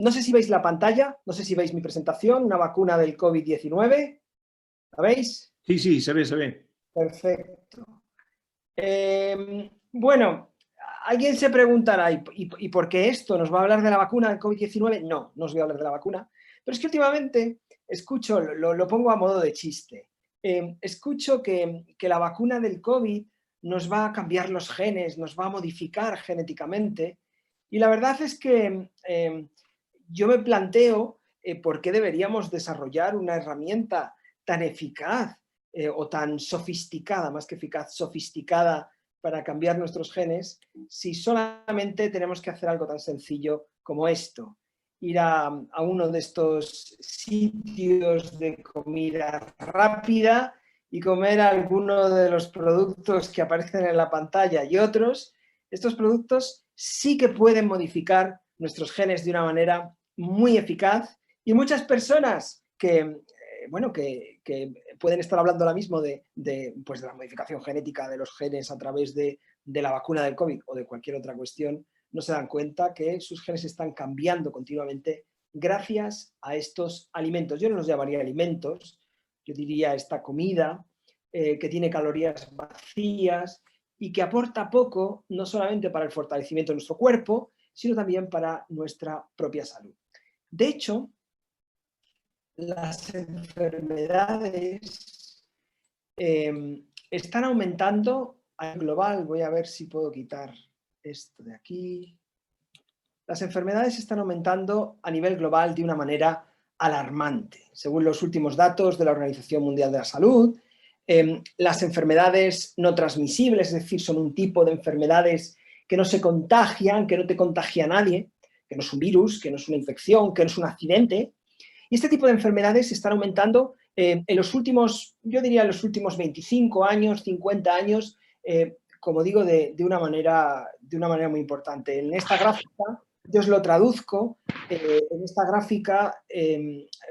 No sé si veis la pantalla, no sé si veis mi presentación, una vacuna del COVID-19. ¿La veis? Sí, sí, se ve, se ve. Perfecto. Bueno, alguien se preguntará, ¿y por qué esto? ¿Nos va a hablar de la vacuna del COVID-19? No, no os voy a hablar de la vacuna. Pero es que últimamente escucho, lo pongo a modo de chiste, escucho que la vacuna del COVID nos va a cambiar los genes, nos va a modificar genéticamente. Y la verdad es que yo me planteo por qué deberíamos desarrollar una herramienta tan eficaz o tan sofisticada, más que eficaz, sofisticada para cambiar nuestros genes, si solamente tenemos que hacer algo tan sencillo como esto, ir a uno de estos sitios de comida rápida y comer alguno de los productos que aparecen en la pantalla y otros. Estos productos sí que pueden modificar nuestros genes de una manera muy eficaz y muchas personas que pueden estar hablando ahora mismo de la modificación genética de los genes a través de la vacuna del COVID o de cualquier otra cuestión, no se dan cuenta que sus genes están cambiando continuamente gracias a estos alimentos. Yo no los llamaría alimentos, yo diría esta comida que tiene calorías vacías y que aporta poco, no solamente para el fortalecimiento de nuestro cuerpo, sino también para nuestra propia salud. De hecho, las enfermedades están aumentando a nivel global. Voy a ver si puedo quitar esto de aquí. Las enfermedades están aumentando a nivel global de una manera alarmante. Según los últimos datos de la Organización Mundial de la Salud, las enfermedades no transmisibles, es decir, son un tipo de enfermedades que no se contagian, que no te contagia a nadie, que no es un virus, que no es una infección, que no es un accidente. Y este tipo de enfermedades están aumentando en los últimos, yo diría en los últimos 25 años, 50 años, como digo, de una manera muy importante. En esta gráfica, yo os lo traduzco, en esta gráfica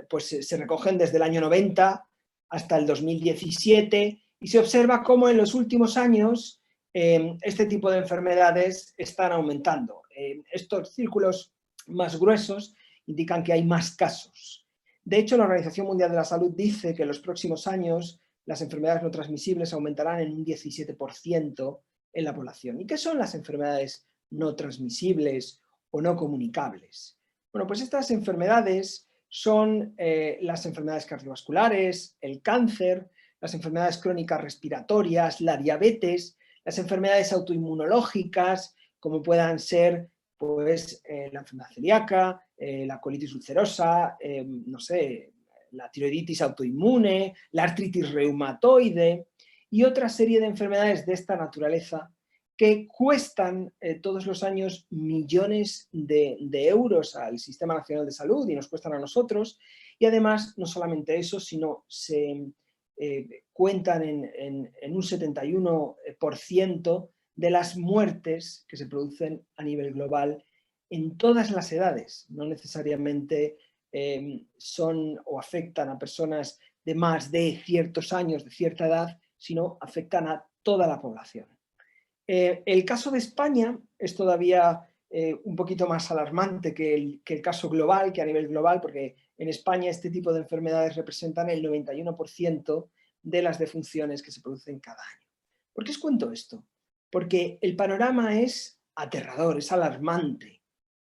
pues se recogen desde el año 90 hasta el 2017 y se observa cómo en los últimos años este tipo de enfermedades están aumentando. Estos círculos más gruesos indican que hay más casos. De hecho, la Organización Mundial de la Salud dice que en los próximos años las enfermedades no transmisibles aumentarán en un 17% en la población. ¿Y qué son las enfermedades no transmisibles o no comunicables? Bueno, pues estas enfermedades son las enfermedades cardiovasculares, el cáncer, las enfermedades crónicas respiratorias, la diabetes, las enfermedades autoinmunológicas, como puedan ser pues, la enfermedad celíaca, la colitis ulcerosa, no sé, la tiroiditis autoinmune, la artritis reumatoide y otra serie de enfermedades de esta naturaleza que cuestan todos los años millones de euros al Sistema Nacional de Salud y nos cuestan a nosotros. Y además, no solamente eso, sino se cuentan en un 71% de las muertes que se producen a nivel global en todas las edades. No necesariamente son o afectan a personas de más de ciertos años, de cierta edad, sino afectan a toda la población. El caso de España es todavía un poquito más alarmante que el caso global, que a nivel global, porque en España este tipo de enfermedades representan el 91% de las defunciones que se producen cada año. ¿Por qué os cuento esto? Porque el panorama es aterrador, es alarmante.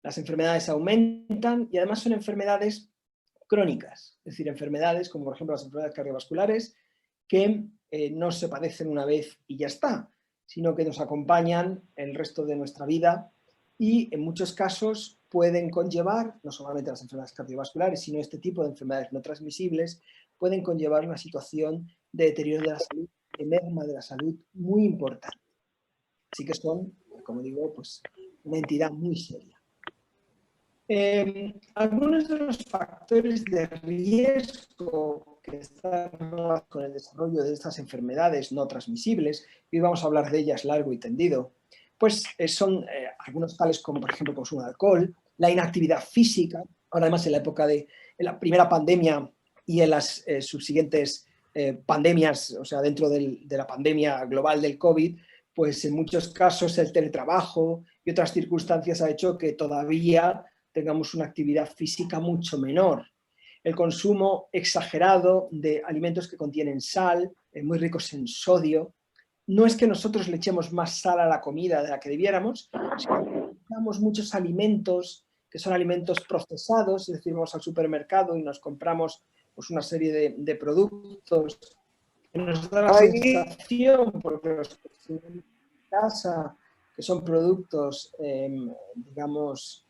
Las enfermedades aumentan y además son enfermedades crónicas, es decir, enfermedades como por ejemplo las enfermedades cardiovasculares que no se padecen una vez y ya está, sino que nos acompañan el resto de nuestra vida y en muchos casos pueden conllevar, no solamente las enfermedades cardiovasculares, sino este tipo de enfermedades no transmisibles, pueden conllevar una situación de deterioro de la salud, de merma de la salud muy importante. Así que son, como digo, pues una entidad muy seria. Algunos de los factores de riesgo que están relacionados con el desarrollo de estas enfermedades no transmisibles, y hoy vamos a hablar de ellas largo y tendido, pues son algunos tales como, por ejemplo, el consumo de alcohol, la inactividad física. Ahora además en la época de la primera pandemia y en las subsiguientes pandemias, o sea, dentro de la pandemia global del COVID, pues en muchos casos el teletrabajo y otras circunstancias ha hecho que todavía tengamos una actividad física mucho menor. El consumo exagerado de alimentos que contienen sal, muy ricos en sodio. No es que nosotros le echemos más sal a la comida de la que debiéramos, sino que usamos muchos alimentos que son alimentos procesados, es decir, vamos al supermercado y nos compramos pues, una serie de productos que nos da la sensación, porque los consumimos en casa, que son productos, digamos,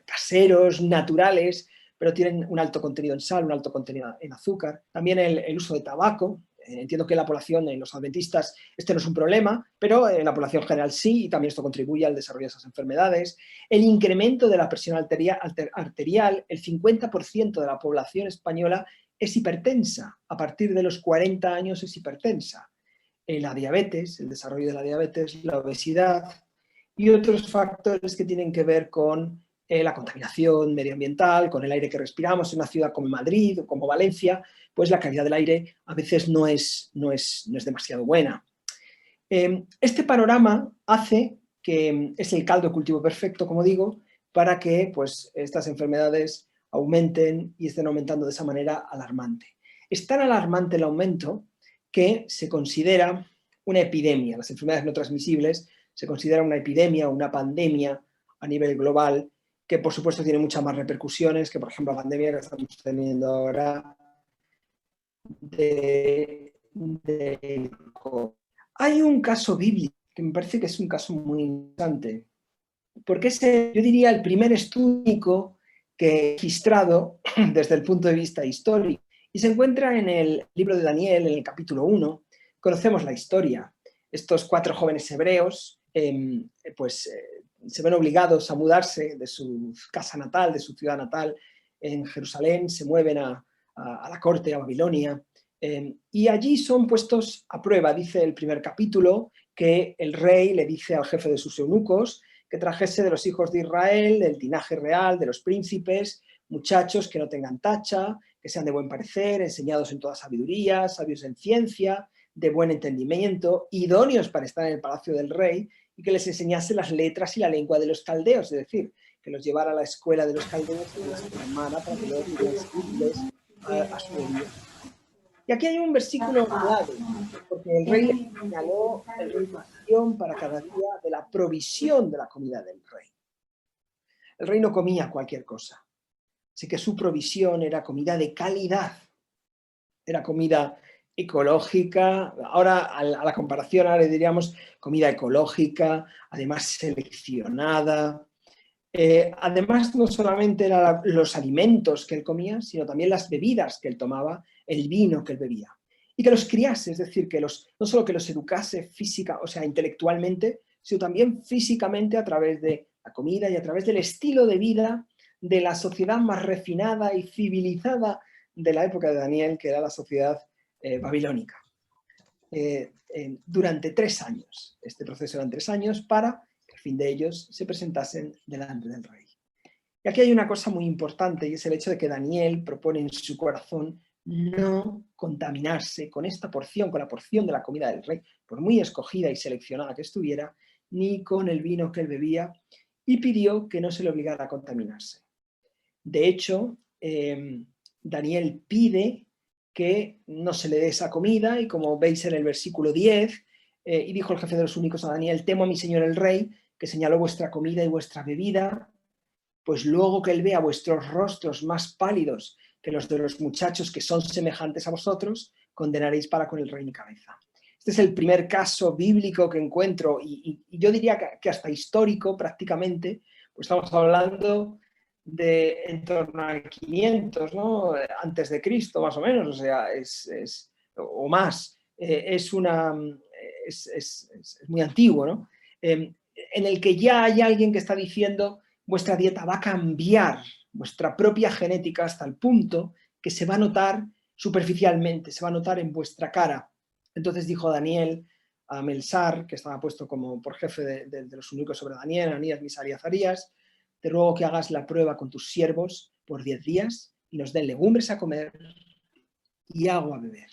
caseros, naturales, pero tienen un alto contenido en sal, un alto contenido en azúcar. También el uso de tabaco. Entiendo que en la población, en los adventistas, este no es un problema, pero en la población general sí, y también esto contribuye al desarrollo de esas enfermedades. El incremento de la presión arterial, el 50% de la población española es hipertensa, a partir de los 40 años es hipertensa. La diabetes, el desarrollo de la diabetes, la obesidad y otros factores que tienen que ver con la contaminación medioambiental, con el aire que respiramos en una ciudad como Madrid o como Valencia, pues la calidad del aire a veces no es demasiado buena. Este panorama hace que es el caldo de cultivo perfecto, como digo, para que pues, estas enfermedades aumenten y estén aumentando de esa manera alarmante. Es tan alarmante el aumento que se considera una epidemia. Las enfermedades no transmisibles se considera una epidemia o una pandemia a nivel global, que por supuesto tiene muchas más repercusiones que, por ejemplo, la pandemia que estamos teniendo ahora de Hay un caso bíblico que me parece que es un caso muy interesante, porque es, yo diría, el primer estudio que he registrado desde el punto de vista histórico, y se encuentra en el libro de Daniel, en el capítulo 1. Conocemos la historia. Estos 4 jóvenes hebreos se ven obligados a mudarse de su casa natal, de su ciudad natal en Jerusalén, se mueven a la corte, a Babilonia, y allí son puestos a prueba. Dice el primer capítulo que el rey le dice al jefe de sus eunucos que trajese de los hijos de Israel, del linaje real, de los príncipes, muchachos que no tengan tacha, que sean de buen parecer, enseñados en toda sabiduría, sabios en ciencia, de buen entendimiento, idóneos para estar en el palacio del rey, y que les enseñase las letras y la lengua de los caldeos, es decir, que los llevara a la escuela de los caldeos y les formara para que luego pudieran servirles a su gobierno. Y aquí hay un versículo clave, porque el rey le señaló el rey para cada día de la provisión de la comida del rey. El rey no comía cualquier cosa, así que su provisión era comida de calidad, era comida ecológica. Ahora, a la comparación, ahora le diríamos comida ecológica, además seleccionada. Además, no solamente eran los alimentos que él comía, sino también las bebidas que él tomaba, el vino que él bebía. Y que los criase, es decir, que no solo que los educase física, o sea, intelectualmente, sino también físicamente a través de la comida y a través del estilo de vida de la sociedad más refinada y civilizada de la época de Daniel, que era la sociedad babilónica. Durante 3 años. Este proceso eran 3 años para que al fin de ellos se presentasen delante del rey. Y aquí hay una cosa muy importante, y es el hecho de que Daniel propone en su corazón no contaminarse con esta porción, con la porción de la comida del rey, por muy escogida y seleccionada que estuviera, ni con el vino que él bebía, y pidió que no se le obligara a contaminarse. De hecho, Daniel pide que no se le dé esa comida, y como veis en el versículo 10, y dijo el jefe de los eunucos a Daniel: temo a mi señor el rey, que señaló vuestra comida y vuestra bebida, pues luego que él vea vuestros rostros más pálidos que los de los muchachos que son semejantes a vosotros, condenaréis para con el rey mi cabeza. Este es el primer caso bíblico que encuentro, y yo diría que hasta histórico prácticamente, pues estamos hablando de en torno a 500, ¿no? Antes de Cristo, más o menos, o sea, o más. Es muy antiguo, ¿no? En el que ya hay alguien que está diciendo: vuestra dieta va a cambiar, vuestra propia genética, hasta el punto que se va a notar superficialmente, se va a notar en vuestra cara. Entonces dijo Daniel a Melsar, que estaba puesto como por jefe de los eunucos sobre Daniel, Ananías, Misael y Azarías: te ruego que hagas la prueba con tus siervos por 10 días y nos den legumbres a comer y agua a beber.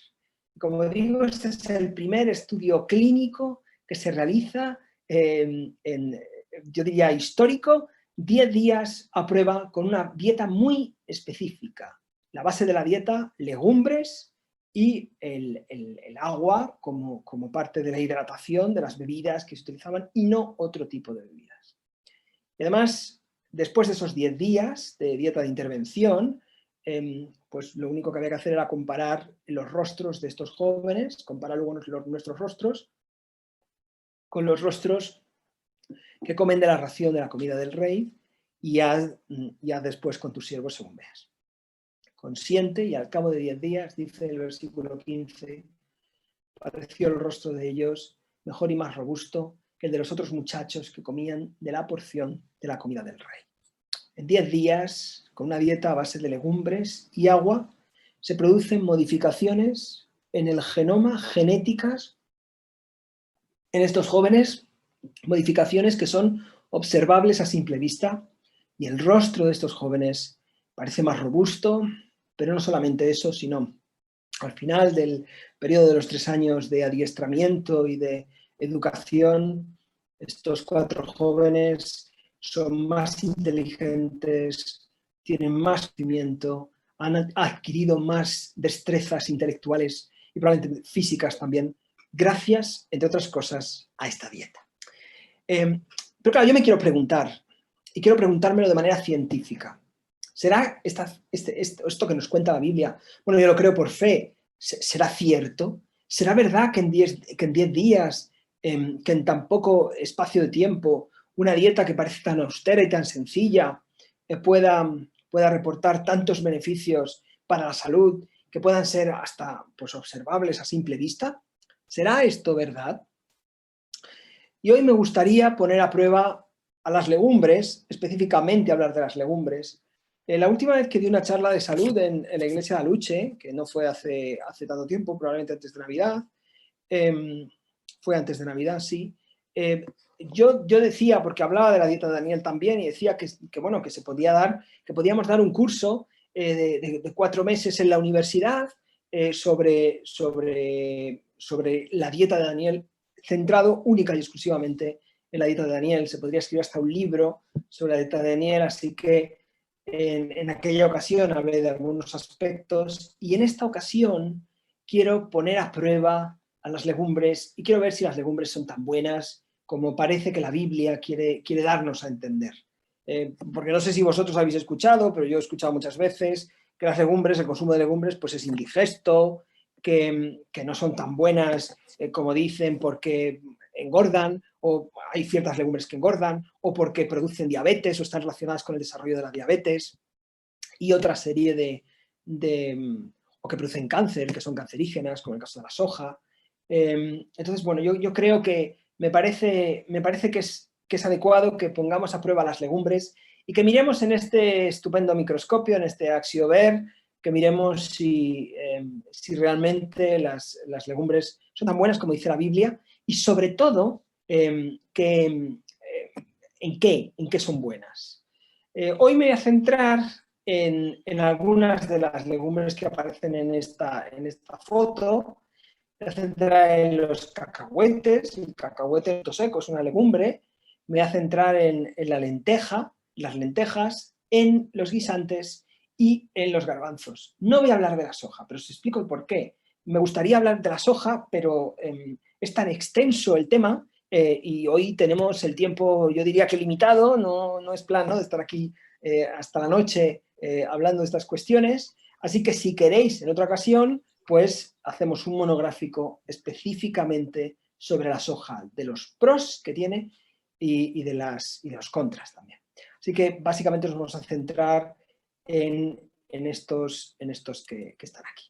Como digo, este es el primer estudio clínico que se realiza, yo diría histórico, 10 días a prueba con una dieta muy específica. La base de la dieta, legumbres y el agua como parte de la hidratación de las bebidas que se utilizaban y no otro tipo de bebidas. Y además, después de esos 10 días de dieta de intervención, pues lo único que había que hacer era comparar los rostros de estos jóvenes, comparar luego nuestros rostros con los rostros que comen de la ración de la comida del rey y haz después con tus siervos según veas. Consiente y al cabo de 10 días, dice el versículo 15, pareció el rostro de ellos mejor y más robusto que el de los otros muchachos que comían de la porción de la comida del rey. En 10 días, con una dieta a base de legumbres y agua, se producen modificaciones en el genoma, genéticas, en estos jóvenes, modificaciones que son observables a simple vista, y el rostro de estos jóvenes parece más robusto, pero no solamente eso, sino al final del periodo de los 3 años de adiestramiento y de educación, estos 4 jóvenes son más inteligentes, tienen más conocimiento, han adquirido más destrezas intelectuales y probablemente físicas también, gracias, entre otras cosas, a esta dieta. Pero claro, yo me quiero preguntar, y quiero preguntármelo de manera científica. ¿Será esto que nos cuenta la Biblia? Bueno, yo lo creo por fe. ¿Será cierto? ¿Será verdad que en 10 días, que en tan poco espacio de tiempo, una dieta que parece tan austera y tan sencilla pueda reportar tantos beneficios para la salud que puedan ser hasta pues, observables a simple vista? ¿Será esto verdad? Y hoy me gustaría poner a prueba a las legumbres, específicamente hablar de las legumbres. La última vez que di una charla de salud en la iglesia de Aluche, que no fue hace tanto tiempo, probablemente antes de Navidad, fue antes de Navidad, sí, yo decía, porque hablaba de la dieta de Daniel también, y decía que bueno, que se podía dar, que podíamos dar un curso de 4 meses en la universidad sobre la dieta de Daniel, centrado única y exclusivamente en la dieta de Daniel. Se podría escribir hasta un libro sobre la dieta de Daniel, así que en aquella ocasión hablé de algunos aspectos y en esta ocasión quiero poner a prueba a las legumbres y quiero ver si las legumbres son tan buenas como parece que la Biblia quiere darnos a entender. Porque no sé si vosotros habéis escuchado, pero yo he escuchado muchas veces que las legumbres, el consumo de legumbres, pues es indigesto, que no son tan buenas como dicen porque engordan, o hay ciertas legumbres que engordan, o porque producen diabetes o están relacionadas con el desarrollo de la diabetes, y otra serie o que producen cáncer, que son cancerígenas, como el caso de la soja. Entonces, bueno, yo creo que me parece que es adecuado que pongamos a prueba las legumbres y que miremos en este estupendo microscopio, en este Axiover, que miremos si realmente las legumbres son tan buenas como dice la Biblia y sobre todo en qué son buenas. Hoy me voy a centrar en algunas de las legumbres que aparecen en esta foto. Me voy a centrar en los cacahuetes, el cacahuete seco es una legumbre. Me voy a centrar en la lenteja, las lentejas, en los guisantes y en los garbanzos. No voy a hablar de la soja, pero os explico el por qué. Me gustaría hablar de la soja, pero es tan extenso el tema y hoy tenemos el tiempo, yo diría que limitado, no es plan, ¿no?, de estar aquí hasta la noche hablando de estas cuestiones. Así que si queréis en otra ocasión, pues hacemos un monográfico específicamente sobre la soja, de los pros que tiene y de los contras también. Así que básicamente nos vamos a centrar en estos que están aquí.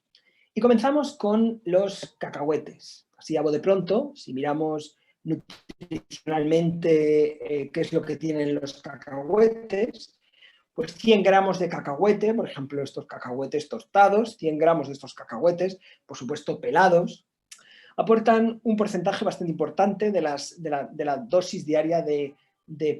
Y comenzamos con los cacahuetes. Así a de pronto, si miramos nutricionalmente qué es lo que tienen los cacahuetes, pues 100 gramos de cacahuete, por ejemplo, estos cacahuetes tostados, 100 gramos de estos cacahuetes, por supuesto pelados, aportan un porcentaje bastante importante de la dosis diaria de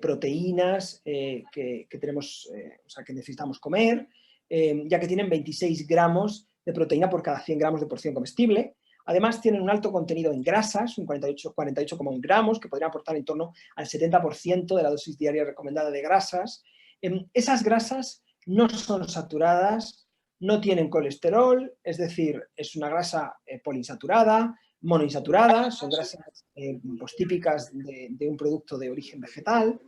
proteínas que tenemos, o sea, que necesitamos comer, ya que tienen 26 gramos de proteína por cada 100 gramos de porción comestible. Además, tienen un alto contenido en grasas, un 48,1 gramos, que podrían aportar en torno al 70% de la dosis diaria recomendada de grasas. Esas grasas no son saturadas, no tienen colesterol, es decir, es una grasa poliinsaturada, monoinsaturada, son grasas pues, típicas de un producto de origen vegetal.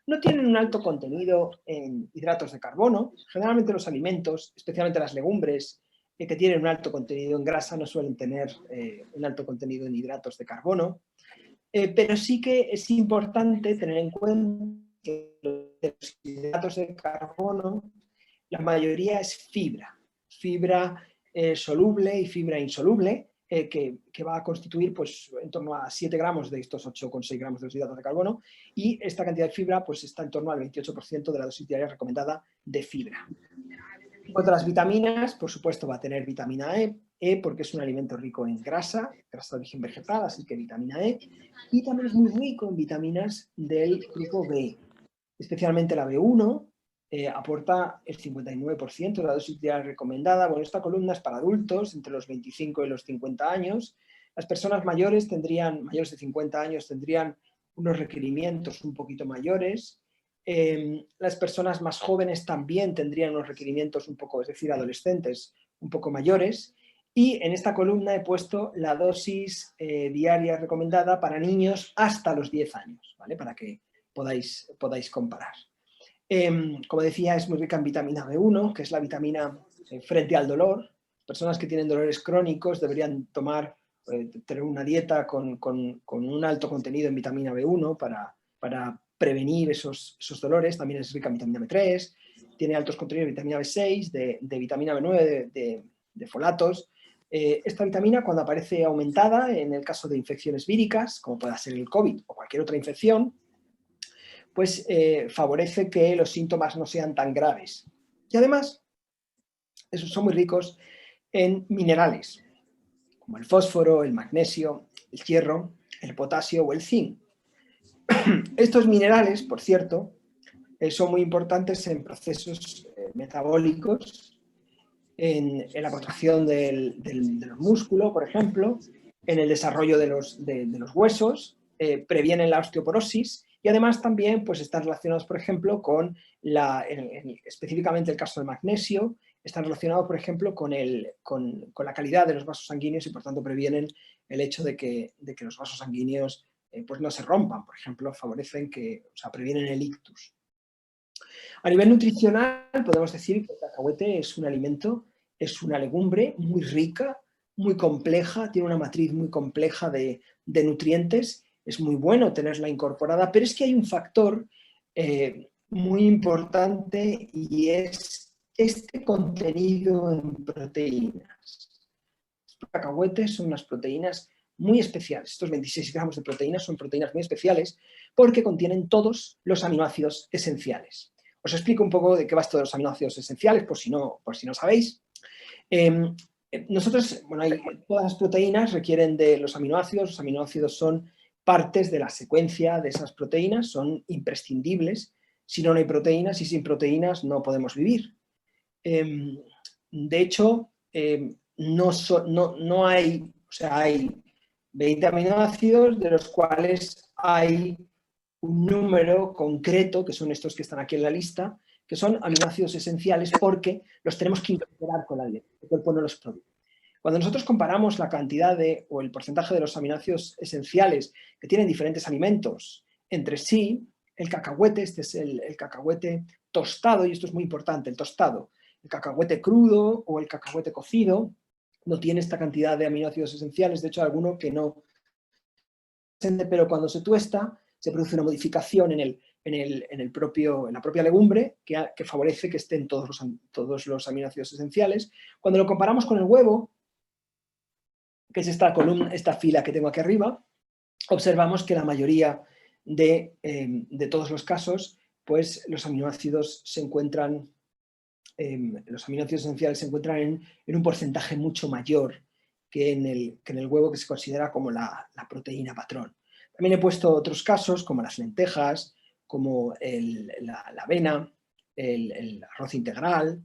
No tienen un alto contenido en hidratos de carbono. Generalmente los alimentos, especialmente las legumbres, que tienen un alto contenido en grasa, no suelen tener un alto contenido en hidratos de carbono. Pero sí que es importante tener en cuenta que los hidratos de carbono, la mayoría es fibra soluble y fibra insoluble, que va a constituir pues, en torno a 7 gramos de estos 8,6 gramos de los hidratos de carbono, y esta cantidad de fibra pues, está en torno al 28% de la dosis diaria recomendada de fibra. En cuanto a las vitaminas, por supuesto va a tener vitamina E, porque es un alimento rico en grasa de origen vegetal, así que vitamina E, y también es muy rico en vitaminas del grupo B, especialmente la B1, aporta el 59% de la dosis diaria recomendada. Bueno, esta columna es para adultos entre los 25 y los 50 años. Las personas mayores mayores de 50 años tendrían unos requerimientos un poquito mayores. Las personas más jóvenes también tendrían unos requerimientos un poco, es decir, adolescentes un poco mayores. Y en esta columna he puesto la dosis diaria recomendada para niños hasta los 10 años, ¿vale? Para que podáis comparar. Como decía, es muy rica en vitamina B1, que es la vitamina frente al dolor. Personas que tienen dolores crónicos deberían tener una dieta con un alto contenido en vitamina B1 para prevenir esos dolores. También es rica en vitamina B3, tiene altos contenidos de vitamina B6, de vitamina B9, de folatos. Esta vitamina, cuando aparece aumentada en el caso de infecciones víricas, como pueda ser el COVID o cualquier otra infección, pues favorece que los síntomas no sean tan graves. Y además, esos son muy ricos en minerales, como el fósforo, el magnesio, el hierro, el potasio o el zinc. Estos minerales, por cierto, son muy importantes en procesos metabólicos, en la contracción del músculo, por ejemplo, en el desarrollo de los huesos, previenen la osteoporosis y además también pues, están relacionados, por ejemplo, con específicamente el caso del magnesio, están relacionados, por ejemplo, con la calidad de los vasos sanguíneos y por tanto previenen el hecho de que los vasos sanguíneos pues no se rompan, por ejemplo, previenen el ictus. A nivel nutricional podemos decir que el cacahuete es un alimento, es una legumbre muy rica, muy compleja, tiene una matriz muy compleja de nutrientes, es muy bueno tenerla incorporada, pero es que hay un factor muy importante y es este contenido en proteínas. Los cacahuetes son unas proteínas muy especiales. Estos 26 gramos de proteínas son proteínas muy especiales porque contienen todos los aminoácidos esenciales. Os explico un poco de qué va esto de los aminoácidos esenciales, por si no sabéis. Todas las proteínas requieren de los aminoácidos son partes de la secuencia de esas proteínas, son imprescindibles. Si no, no hay proteínas y sin proteínas no podemos vivir. De hecho, no hay, hay 20 aminoácidos de los cuales hay un número concreto, que son estos que están aquí en la lista, que son aminoácidos esenciales porque los tenemos que incorporar con la dieta, el cuerpo no los produce. Cuando nosotros comparamos la cantidad o el porcentaje de los aminoácidos esenciales que tienen diferentes alimentos entre sí, el cacahuete, este es el cacahuete tostado, y esto es muy importante, el tostado, el cacahuete crudo o el cacahuete cocido, no tiene esta cantidad de aminoácidos esenciales, de hecho hay alguno que no, pero cuando se tuesta se produce una modificación en la propia legumbre que favorece que estén todos los aminoácidos esenciales. Cuando lo comparamos con el huevo, que es esta fila que tengo aquí arriba, observamos que la mayoría de todos los casos, pues los aminoácidos esenciales se encuentran en un porcentaje mucho mayor que en el huevo, que se considera como la proteína patrón. También he puesto otros casos como las lentejas, como la avena, el arroz integral,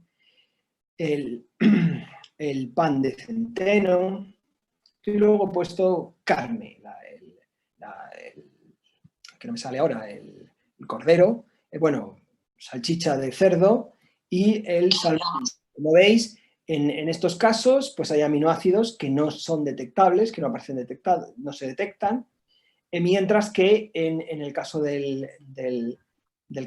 el pan de centeno, Y luego he puesto carne, que no me sale ahora, el cordero, bueno, salchicha de cerdo y el salmón. Como veis, en estos casos pues hay aminoácidos que no son detectables, que no aparecen detectados, no se detectan, mientras que en el caso del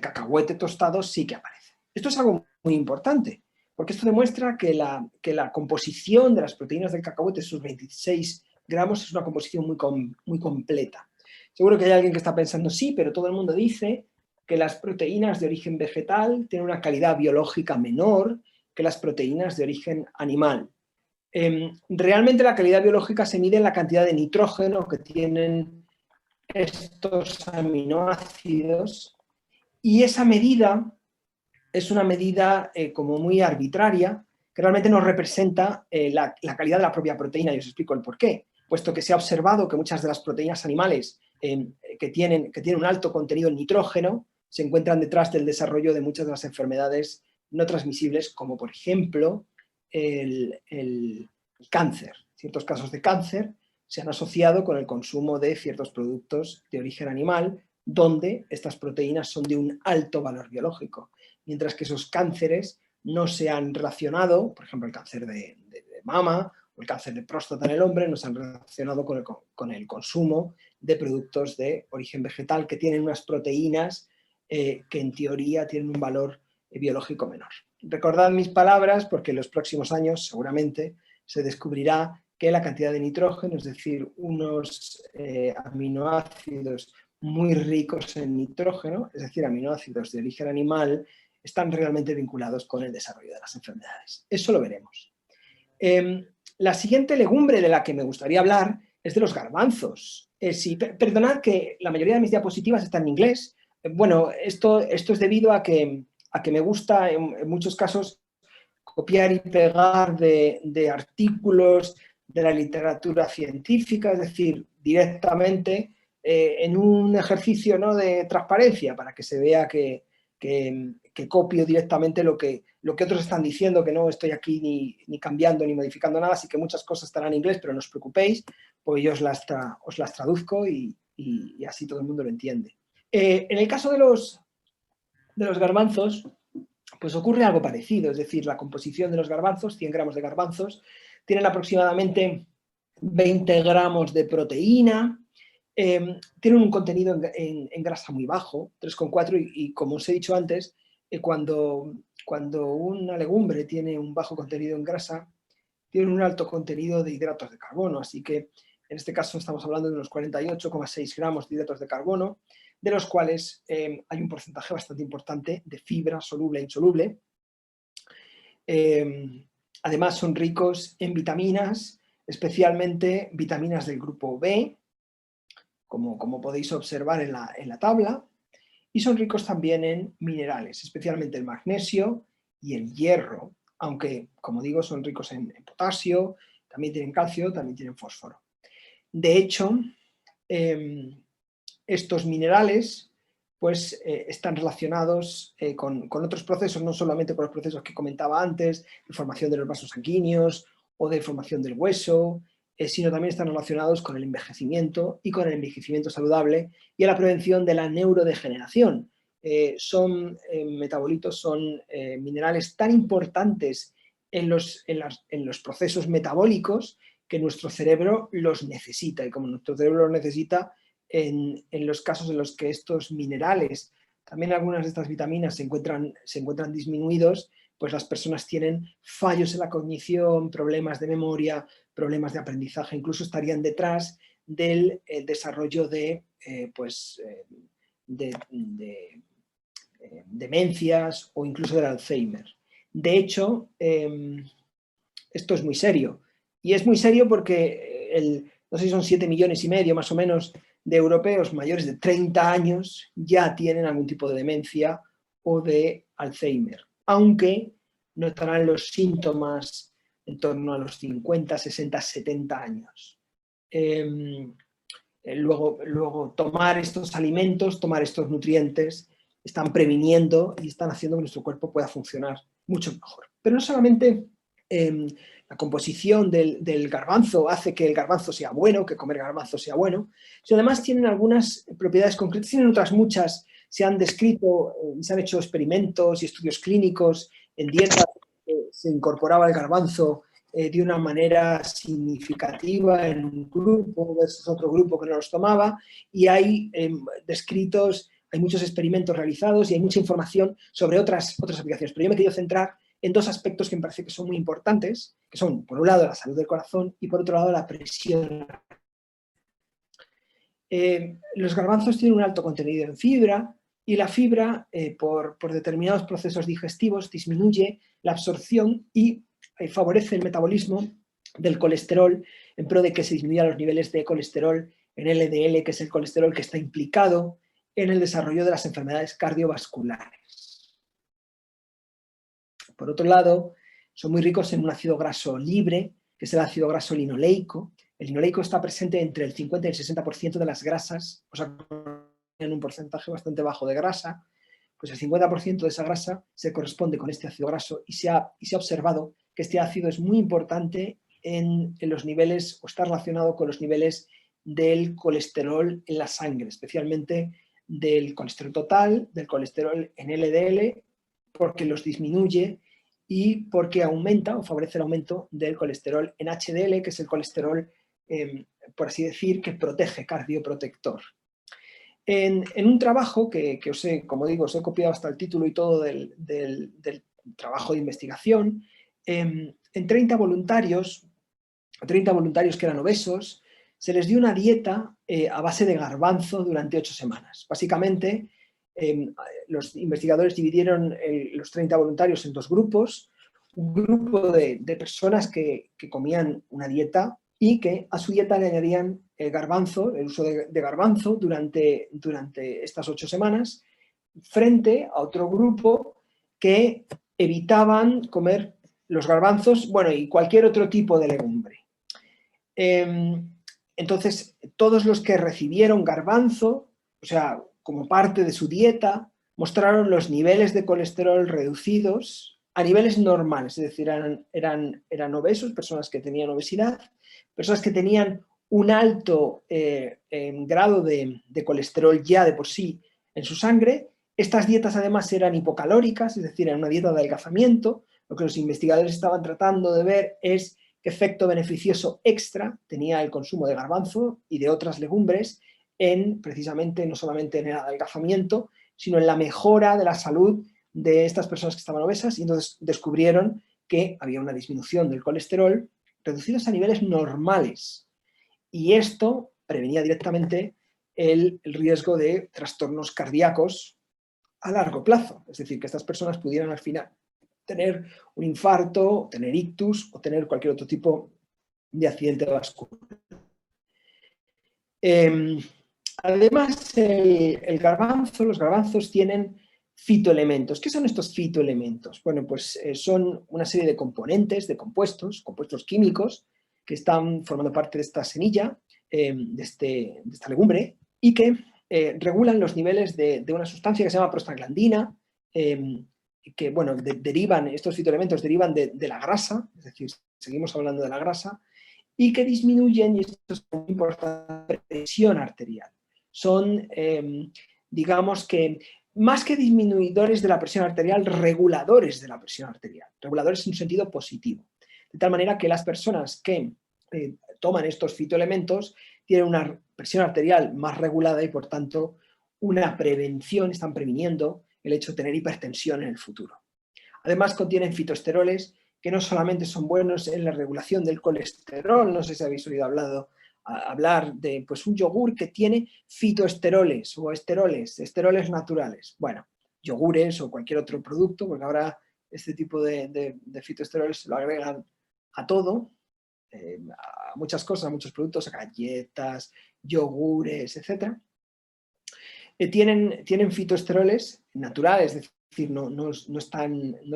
cacahuete tostado sí que aparece. Esto es algo muy importante, porque esto demuestra que la composición de las proteínas del cacahuete, sus 26 gramos, es una composición muy completa. Seguro que hay alguien que está pensando, sí, pero todo el mundo dice que las proteínas de origen vegetal tienen una calidad biológica menor que las proteínas de origen animal. Realmente la calidad biológica se mide en la cantidad de nitrógeno que tienen estos aminoácidos, y esa medida es una medida como muy arbitraria, que realmente no representa la calidad de la propia proteína, y os explico el porqué. Puesto que se ha observado que muchas de las proteínas animales que tienen un alto contenido en nitrógeno se encuentran detrás del desarrollo de muchas de las enfermedades no transmisibles, como por ejemplo el cáncer. Ciertos casos de cáncer se han asociado con el consumo de ciertos productos de origen animal, donde estas proteínas son de un alto valor biológico, mientras que esos cánceres no se han relacionado, por ejemplo el cáncer de mama o el cáncer de próstata en el hombre, no se han relacionado con el consumo de productos de origen vegetal que tienen unas proteínas que en teoría tienen un valor biológico menor. Recordad mis palabras, porque en los próximos años seguramente se descubrirá que la cantidad de nitrógeno, es decir, unos aminoácidos muy ricos en nitrógeno, es decir, aminoácidos de origen animal, están realmente vinculados con el desarrollo de las enfermedades. Eso lo veremos. La siguiente legumbre de la que me gustaría hablar es de los garbanzos. Perdonad que la mayoría de mis diapositivas están en inglés. Bueno, esto es debido a que me gusta en muchos casos copiar y pegar de artículos de la literatura científica, es decir, directamente en un ejercicio, ¿no?, de transparencia, para que se vea que copio directamente lo que otros están diciendo, que no estoy aquí ni cambiando ni modificando nada, así que muchas cosas estarán en inglés, pero no os preocupéis, pues yo os las traduzco y así todo el mundo lo entiende. En el caso de los garbanzos, pues ocurre algo parecido, es decir, la composición de los garbanzos, 100 gramos de garbanzos, tienen aproximadamente 20 gramos de proteína, tienen un contenido en grasa muy bajo, 3,4, y como os he dicho antes, cuando una legumbre tiene un bajo contenido en grasa, tiene un alto contenido de hidratos de carbono, así que en este caso estamos hablando de unos 48,6 gramos de hidratos de carbono, de los cuales hay un porcentaje bastante importante de fibra soluble e insoluble. Además son ricos en vitaminas, especialmente vitaminas del grupo B, como podéis observar en la tabla, y son ricos también en minerales, especialmente el magnesio y el hierro, aunque, como digo, son ricos en potasio, también tienen calcio, también tienen fósforo. De hecho, estos minerales pues están relacionados con otros procesos, no solamente con los procesos que comentaba antes, de formación de los vasos sanguíneos o de formación del hueso, sino también están relacionados con el envejecimiento y con el envejecimiento saludable y a la prevención de la neurodegeneración. Son metabolitos, son minerales tan importantes en los procesos metabólicos que nuestro cerebro los necesita, y como nuestro cerebro los necesita, en los casos en los que estos minerales, también algunas de estas vitaminas se encuentran disminuidos, pues las personas tienen fallos en la cognición, problemas de memoria, problemas de aprendizaje, incluso estarían detrás del desarrollo de demencias o incluso del Alzheimer. De hecho, esto es muy serio. Y es muy serio porque no sé si son 7,5 millones más o menos de europeos mayores de 30 años ya tienen algún tipo de demencia o de Alzheimer, aunque notarán los síntomas en torno a los 50, 60, 70 años. Luego tomar estos alimentos, tomar estos nutrientes, están previniendo y están haciendo que nuestro cuerpo pueda funcionar mucho mejor. Pero no solamente la composición del garbanzo hace que el garbanzo sea bueno, que comer garbanzo sea bueno. Y además tienen algunas propiedades concretas, tienen otras muchas, se han descrito, se han hecho experimentos y estudios clínicos en dietas que se incorporaba el garbanzo de una manera significativa en un grupo versus otro grupo que no los tomaba, y hay descritos, hay muchos experimentos realizados y hay mucha información sobre otras aplicaciones. Pero yo me he querido centrar en dos aspectos que me parece que son muy importantes, que son, por un lado, la salud del corazón y, por otro lado, la presión. Los garbanzos tienen un alto contenido en fibra y la fibra, por determinados procesos digestivos, disminuye la absorción y favorece el metabolismo del colesterol en pro de que se disminuyan los niveles de colesterol en LDL, que es el colesterol que está implicado en el desarrollo de las enfermedades cardiovasculares. Por otro lado, son muy ricos en un ácido graso libre, que es el ácido graso linoleico. El linoleico está presente entre el 50 y el 60% de las grasas, o sea, en un porcentaje bastante bajo de grasa, pues el 50% de esa grasa se corresponde con este ácido graso y se ha observado que este ácido es muy importante en los niveles, o está relacionado con los niveles del colesterol en la sangre, especialmente del colesterol total, del colesterol en LDL, porque los disminuye y porque aumenta o favorece el aumento del colesterol en HDL, que es el colesterol, por así decir, que protege, cardioprotector. En un trabajo que os he, como digo, os he copiado hasta el título y todo del trabajo de investigación, en 30 voluntarios que eran obesos, se les dio una dieta a base de garbanzo durante 8 semanas. Básicamente, los investigadores dividieron los 30 voluntarios en dos grupos. Un grupo de personas que comían una dieta y que a su dieta le añadían garbanzo, el uso de garbanzo durante estas 8 semanas, frente a otro grupo que evitaban comer los garbanzos, bueno, y cualquier otro tipo de legumbre. Entonces, todos los que recibieron garbanzo, o sea, como parte de su dieta, mostraron los niveles de colesterol reducidos a niveles normales, es decir, eran obesos, personas que tenían obesidad, personas que tenían un alto grado de colesterol ya de por sí en su sangre. Estas dietas además eran hipocalóricas, es decir, era una dieta de adelgazamiento. Lo que los investigadores estaban tratando de ver es qué efecto beneficioso extra tenía el consumo de garbanzo y de otras legumbres en, precisamente, no solamente en el adelgazamiento, sino en la mejora de la salud de estas personas que estaban obesas, y entonces descubrieron que había una disminución del colesterol reducidos a niveles normales, y esto prevenía directamente el riesgo de trastornos cardíacos a largo plazo, es decir, que estas personas pudieran al final tener un infarto, tener ictus o tener cualquier otro tipo de accidente vascular. Además, los garbanzos tienen fitoelementos. ¿Qué son estos fitoelementos? Bueno, pues son una serie de componentes, de compuestos químicos que están formando parte de esta semilla, de esta legumbre, y que regulan los niveles de una sustancia que se llama prostaglandina, que, bueno, estos fitoelementos derivan de la grasa, es decir, seguimos hablando de la grasa, y que disminuyen, y esto es muy importante, la presión arterial. Son, digamos que, más que disminuidores de la presión arterial, reguladores de la presión arterial, reguladores en un sentido positivo. De tal manera que las personas que toman estos fitoelementos tienen una presión arterial más regulada y, por tanto, una prevención, están previniendo el hecho de tener hipertensión en el futuro. Además, contienen fitoesteroles que no solamente son buenos en la regulación del colesterol, no sé si habéis oído hablar de pues, un yogur que tiene fitoesteroles o esteroles naturales. Bueno, yogures o cualquier otro producto, porque ahora este tipo de fitoesteroles se lo agregan a todo, a muchas cosas, a muchos productos, a galletas, yogures, etc. Tienen fitoesteroles naturales, es decir, no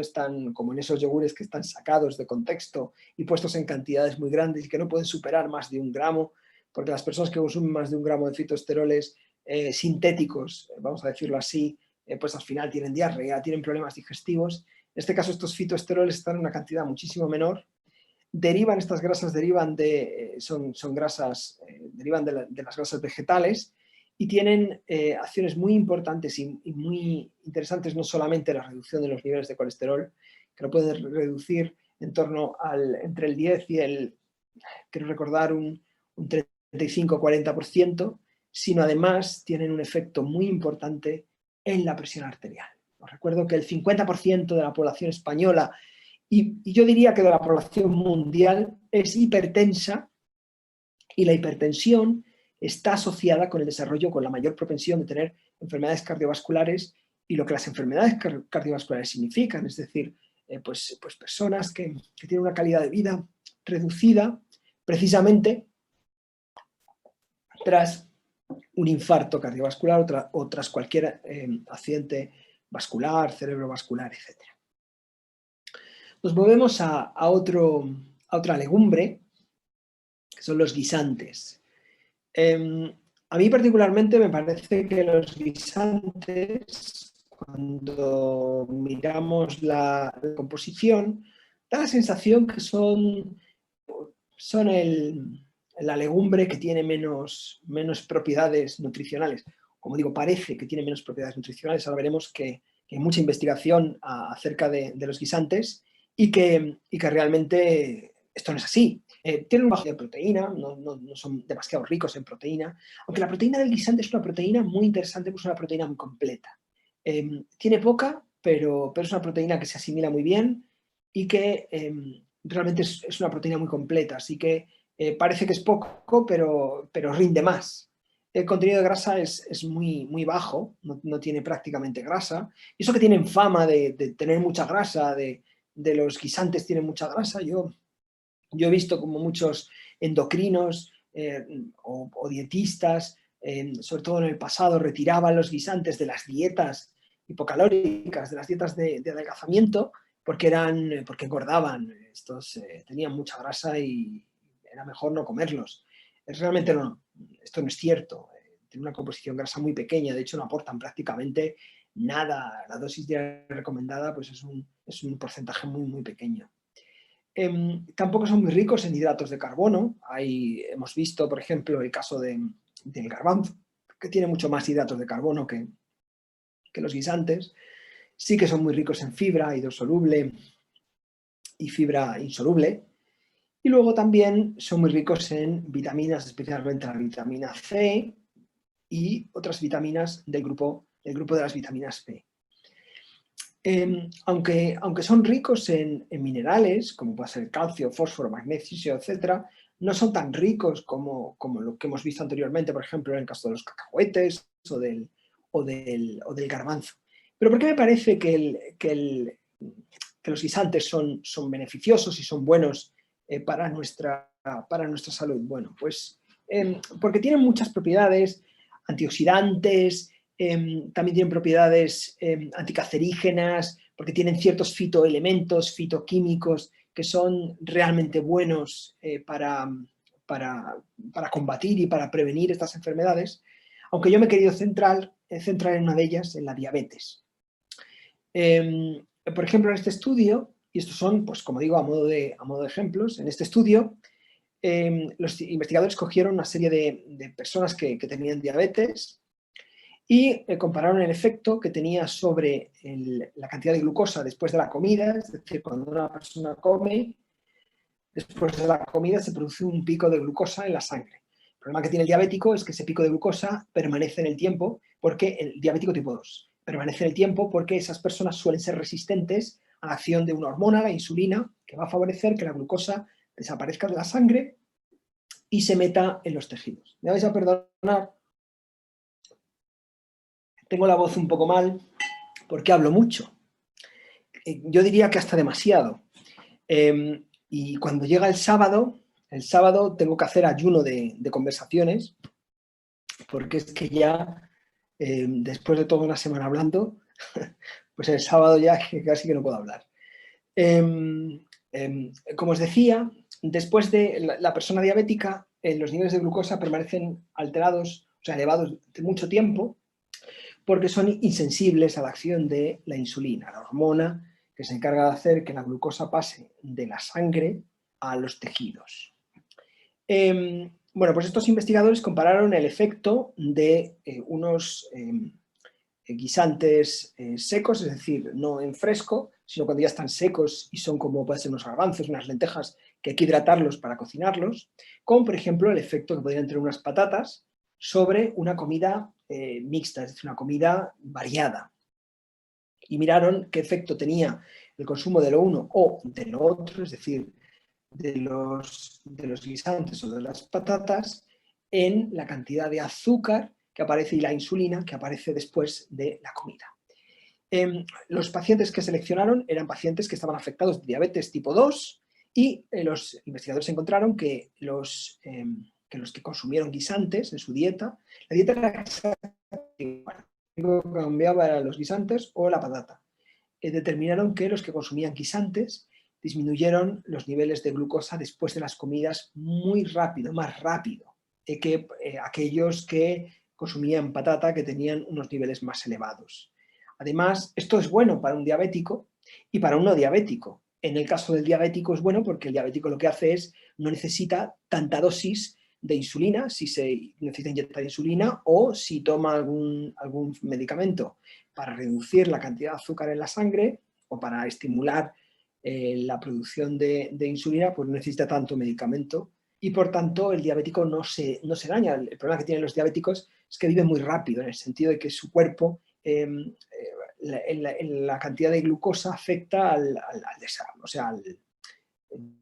están como en esos yogures que están sacados de contexto y puestos en cantidades muy grandes y que no pueden superar más de 1 gramo, porque las personas que consumen más de 1 gramo de fitoesteroles sintéticos, vamos a decirlo así, pues al final tienen diarrea, tienen problemas digestivos. este caso estos fitoesteroles están en una cantidad muchísimo menor, estas grasas derivan de las grasas vegetales y tienen acciones muy importantes y muy interesantes, no solamente la reducción de los niveles de colesterol, que lo pueden reducir en torno entre el 10 y quiero recordar, un 35-40%, sino además tienen un efecto muy importante en la presión arterial. Os recuerdo que el 50% de la población española y yo diría que de la población mundial es hipertensa, y la hipertensión está asociada con el desarrollo, con la mayor propensión de tener enfermedades cardiovasculares, y lo que las enfermedades cardiovasculares significan, es decir, pues personas que tienen una calidad de vida reducida precisamente tras un infarto cardiovascular o tras cualquier accidente vascular, cerebrovascular, etc. Nos movemos a otra legumbre, que son los guisantes. A mí particularmente me parece que los guisantes, cuando miramos la composición, da la sensación que son la legumbre que tiene menos propiedades nutricionales. Como digo, parece que tiene menos propiedades nutricionales. Ahora veremos que hay mucha investigación acerca de los guisantes y que realmente esto no es así. Tienen un bajo de proteína, no son demasiado ricos en proteína, aunque la proteína del guisante es una proteína muy interesante, pues es una proteína muy completa. Tiene poca, pero es una proteína que se asimila muy bien y que realmente es una proteína muy completa, así que parece que es poco, pero rinde más. El contenido de grasa es muy bajo, no tiene prácticamente grasa, y eso que tienen fama de tener mucha grasa, de los guisantes tienen mucha grasa. Yo he visto como muchos endocrinos o dietistas, sobre todo en el pasado, retiraban los guisantes de las dietas hipocalóricas, de las dietas de adelgazamiento, porque engordaban. Estos tenían mucha grasa y era mejor no comerlos. Realmente esto no es cierto. Tienen una composición grasa muy pequeña, de hecho no aportan prácticamente nada. La dosis diaria recomendada pues es un porcentaje muy pequeño. Tampoco son muy ricos en hidratos de carbono. Hemos visto, por ejemplo, el caso del garbanzo, que tiene mucho más hidratos de carbono que los guisantes. Sí que son muy ricos en fibra hidrosoluble y fibra insoluble. Y luego también son muy ricos en vitaminas, especialmente la vitamina C y otras vitaminas del grupo de las vitaminas B. Aunque son ricos en minerales, como puede ser calcio, fósforo, magnesio, etc., no son tan ricos como lo que hemos visto anteriormente, por ejemplo, en el caso de los cacahuetes o del garbanzo. Pero ¿por qué me parece que los guisantes son beneficiosos y son buenos para nuestra salud? Bueno, pues porque tienen muchas propiedades antioxidantes, también tienen propiedades anticancerígenas, porque tienen ciertos fitoelementos, fitoquímicos, que son realmente buenos para combatir y para prevenir estas enfermedades, aunque yo me he querido centrar en una de ellas, en la diabetes. Por ejemplo, en este estudio, y estos son, pues como digo, a modo de ejemplos, en este estudio los investigadores cogieron una serie de personas que tenían diabetes y compararon el efecto que tenía sobre la cantidad de glucosa después de la comida, es decir, cuando una persona come, después de la comida se produce un pico de glucosa en la sangre. El problema que tiene el diabético es que ese pico de glucosa permanece en el tiempo, porque el diabético tipo 2 permanece en el tiempo porque esas personas suelen ser resistentes a la acción de una hormona, la insulina, que va a favorecer que la glucosa desaparezca de la sangre y se meta en los tejidos. Me vais a perdonar, tengo la voz un poco mal porque hablo mucho. Yo diría que hasta demasiado. Y cuando llega el sábado tengo que hacer ayuno de conversaciones, porque es que ya, después de toda una semana hablando, pues el sábado ya casi que no puedo hablar. Como os decía, después de la persona diabética, los niveles de glucosa permanecen alterados, o sea, elevados de mucho tiempo, porque son insensibles a la acción de la insulina, la hormona que se encarga de hacer que la glucosa pase de la sangre a los tejidos. Bueno, pues estos investigadores compararon el efecto de unos guisantes secos, es decir, no en fresco, sino cuando ya están secos y son como pueden ser unos garbanzos, unas lentejas, que hay que hidratarlos para cocinarlos, con, por ejemplo, el efecto que podrían tener unas patatas sobre una comida mixta, es decir, una comida variada. Y miraron qué efecto tenía el consumo de lo uno o de lo otro, es decir, de los guisantes o de las patatas, en la cantidad de azúcar que aparece y la insulina que aparece después de la comida. Los pacientes que seleccionaron eran pacientes que estaban afectados de diabetes tipo 2 y los investigadores encontraron que los que consumieron guisantes en su dieta, la dieta era exactamente igual. Lo que cambiaba eran los guisantes o la patata. Determinaron que los que consumían guisantes disminuyeron los niveles de glucosa después de las comidas muy rápido, más rápido que aquellos que consumían patata, que tenían unos niveles más elevados. Además, esto es bueno para un diabético y para un no diabético. En el caso del diabético es bueno porque el diabético lo que hace es no necesita tanta dosis de insulina, si se necesita inyectar insulina o si toma algún medicamento para reducir la cantidad de azúcar en la sangre o para estimular la producción de insulina, pues no necesita tanto medicamento y por tanto el diabético no se daña. El problema que tienen los diabéticos es que viven muy rápido, en el sentido de que su cuerpo, la cantidad de glucosa afecta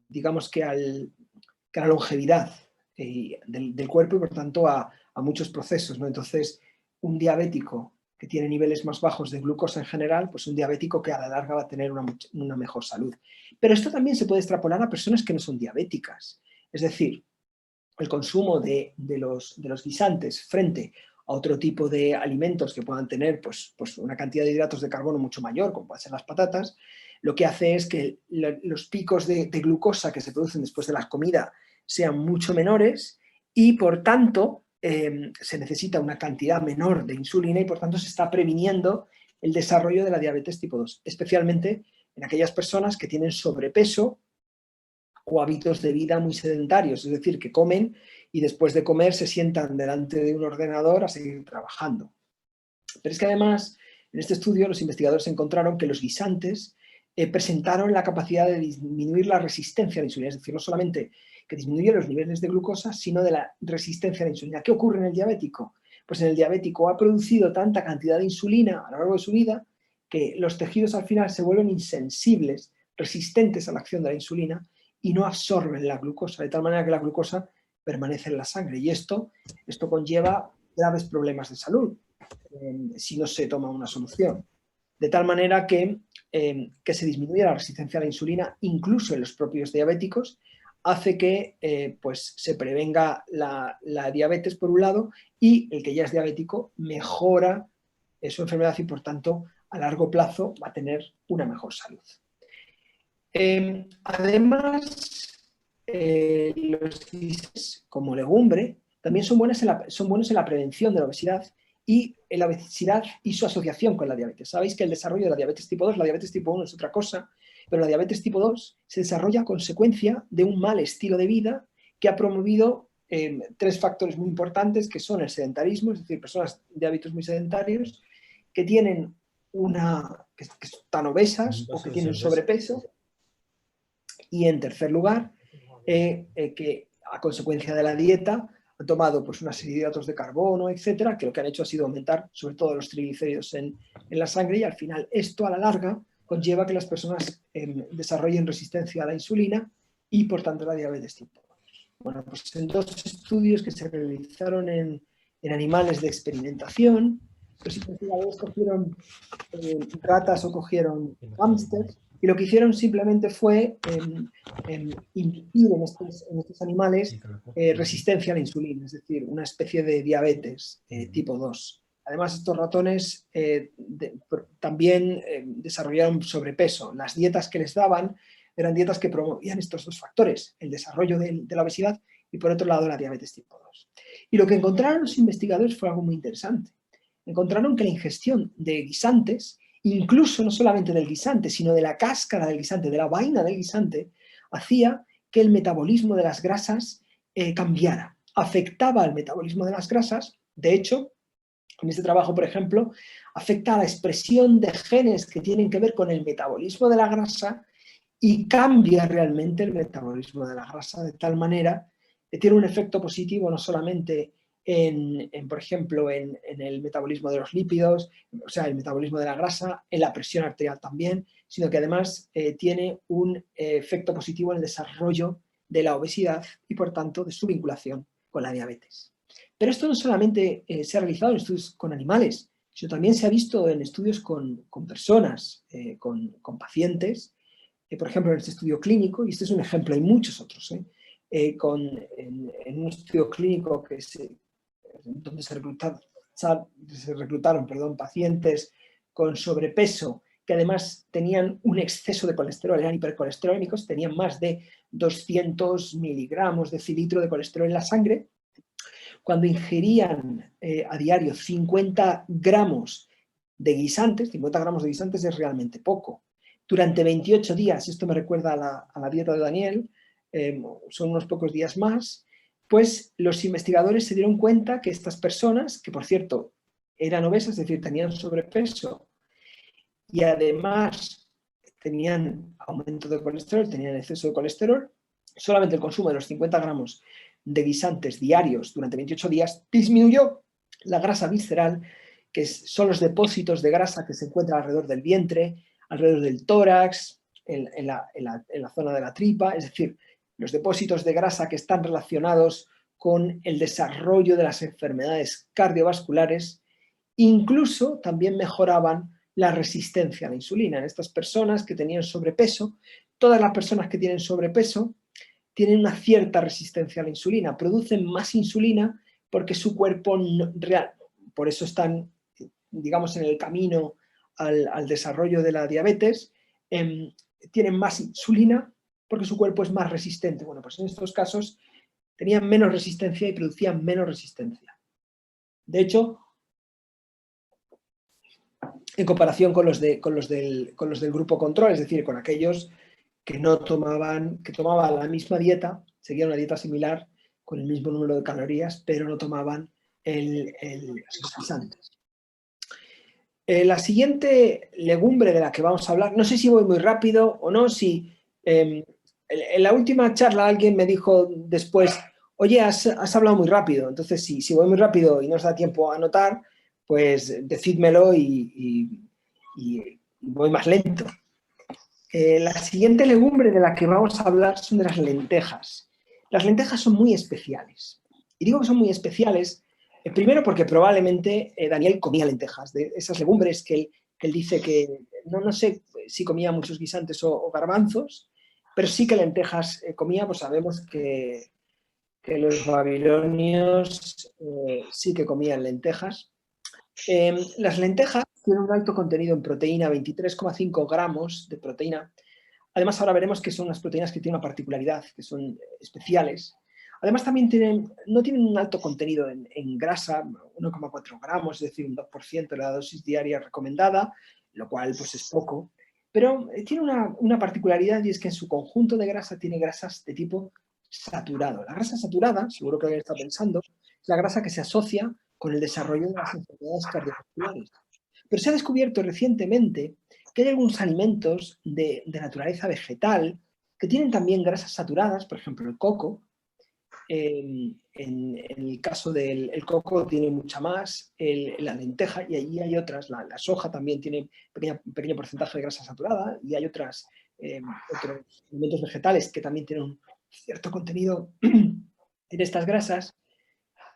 digamos que a la longevidad del cuerpo y por tanto a muchos procesos, ¿no? Entonces, un diabético que tiene niveles más bajos de glucosa en general, pues un diabético que a la larga va a tener una mejor salud. Pero esto también se puede extrapolar a personas que no son diabéticas. Es decir, el consumo de los guisantes frente a otro tipo de alimentos que puedan tener pues una cantidad de hidratos de carbono mucho mayor, como pueden ser las patatas, lo que hace es que los picos de glucosa que se producen después de la comida sean mucho menores y por tanto se necesita una cantidad menor de insulina y por tanto se está previniendo el desarrollo de la diabetes tipo 2, especialmente en aquellas personas que tienen sobrepeso o hábitos de vida muy sedentarios, es decir, que comen y después de comer se sientan delante de un ordenador a seguir trabajando. Pero es que además, en este estudio los investigadores encontraron que los guisantes presentaron la capacidad de disminuir la resistencia a la insulina, es decir, no solamente que disminuye los niveles de glucosa, sino de la resistencia a la insulina. ¿Qué ocurre en el diabético? Pues en el diabético ha producido tanta cantidad de insulina a lo largo de su vida que los tejidos al final se vuelven insensibles, resistentes a la acción de la insulina y no absorben la glucosa, de tal manera que la glucosa permanece en la sangre. Y esto conlleva graves problemas de salud si no se toma una solución. De tal manera que se disminuya la resistencia a la insulina, incluso en los propios diabéticos, hace que pues se prevenga la diabetes por un lado y el que ya es diabético mejora su enfermedad y por tanto a largo plazo va a tener una mejor salud. Además, los guisantes como legumbre también son buenos en la prevención de la obesidad y en la obesidad y su asociación con la diabetes. Sabéis que el desarrollo de la diabetes tipo 2, la diabetes tipo 1 es otra cosa, pero la diabetes tipo 2 se desarrolla a consecuencia de un mal estilo de vida que ha promovido tres factores muy importantes que son el sedentarismo, es decir, personas de hábitos muy sedentarios que tienen que están obesas o que tienen sobrepeso. Y en tercer lugar, que a consecuencia de la dieta han tomado pues, una serie de hidratos de carbono, etcétera, que lo que han hecho ha sido aumentar sobre todo los triglicéridos en la sangre y al final esto a la larga conlleva que las personas desarrollen resistencia a la insulina y por tanto la diabetes tipo 2. Bueno, pues en dos estudios que se realizaron en animales de experimentación, los investigadores cogieron ratas o cogieron hámsters y lo que hicieron simplemente fue inducir en estos animales resistencia a la insulina, es decir, una especie de diabetes tipo 2. Además, estos ratones también desarrollaron sobrepeso. Las dietas que les daban eran dietas que promovían estos dos factores, el desarrollo de la obesidad y por otro lado la diabetes tipo 2. Y lo que encontraron los investigadores fue algo muy interesante. Encontraron que la ingestión de guisantes incluso no solamente del guisante, sino de la cáscara del guisante, de la vaina del guisante, hacía que el metabolismo de las grasas cambiara, afectaba al metabolismo de las grasas. De hecho, en este trabajo, por ejemplo, afecta a la expresión de genes que tienen que ver con el metabolismo de la grasa y cambia realmente el metabolismo de la grasa de tal manera que tiene un efecto positivo no solamente por ejemplo, en el metabolismo de los lípidos, o sea, el metabolismo de la grasa, en la presión arterial también, sino que además tiene un efecto positivo en el desarrollo de la obesidad y, por tanto, de su vinculación con la diabetes. Pero esto no solamente se ha realizado en estudios con animales, sino también se ha visto en estudios con personas, con pacientes, por ejemplo, en este estudio clínico, y este es un ejemplo, hay muchos otros, en un estudio clínico donde se reclutaron pacientes con sobrepeso que además tenían un exceso de colesterol, eran hipercolesterólicos, tenían más de 200 miligramos de cilitro de colesterol en la sangre. Cuando ingerían a diario 50 gramos de guisantes, 50 gramos de guisantes es realmente poco, durante 28 días, esto me recuerda a la dieta de Daniel, son unos pocos días más, pues los investigadores se dieron cuenta que estas personas, que por cierto eran obesas, es decir, tenían sobrepeso y además tenían aumento de colesterol, tenían exceso de colesterol, solamente el consumo de los 50 gramos de guisantes diarios durante 28 días disminuyó la grasa visceral, que son los depósitos de grasa que se encuentran alrededor del vientre, alrededor del tórax, en la zona de la tripa, es decir, los depósitos de grasa que están relacionados con el desarrollo de las enfermedades cardiovasculares. Incluso también mejoraban la resistencia a la insulina. En estas personas que tenían sobrepeso, todas las personas que tienen sobrepeso tienen una cierta resistencia a la insulina, producen más insulina porque su cuerpo real, por eso están, digamos, en el camino al desarrollo de la diabetes, tienen más insulina porque su cuerpo es más resistente. Bueno, pues en estos casos tenían menos resistencia y producían menos resistencia. De hecho, en comparación con los del grupo control, es decir, con aquellos que no tomaban, que tomaban la misma dieta, seguían una dieta similar, con el mismo número de calorías, pero no tomaban los guisantes. La siguiente legumbre de la que vamos a hablar, no sé si voy muy rápido o no, si en la última charla alguien me dijo después, oye, has hablado muy rápido, entonces si voy muy rápido y no os da tiempo a anotar, pues decídmelo y voy más lento. La siguiente legumbre de la que vamos a hablar son de las lentejas. Las lentejas son muy especiales. Y digo que son muy especiales, primero porque probablemente Daniel comía lentejas, de esas legumbres que él dice que, no sé si comía muchos guisantes o garbanzos, pero sí que lentejas comía, pues sabemos que los babilonios sí que comían lentejas. Las lentejas tienen un alto contenido en proteína, 23,5 gramos de proteína. Además, ahora veremos que son unas proteínas que tienen una particularidad, que son especiales. Además, también no tienen un alto contenido en grasa, 1,4 gramos, es decir, un 2% de la dosis diaria recomendada, lo cual pues, es poco. Pero tiene una particularidad y es que en su conjunto de grasa tiene grasas de tipo saturado. La grasa saturada, seguro que alguien está pensando, es la grasa que se asocia con el desarrollo de las enfermedades cardiovasculares. Pero se ha descubierto recientemente que hay algunos alimentos de naturaleza vegetal que tienen también grasas saturadas, por ejemplo el coco. En el caso del coco tiene mucha más, la lenteja, y allí hay otras, la soja también tiene un pequeño porcentaje de grasa saturada, y hay otros alimentos vegetales que también tienen un cierto contenido en estas grasas,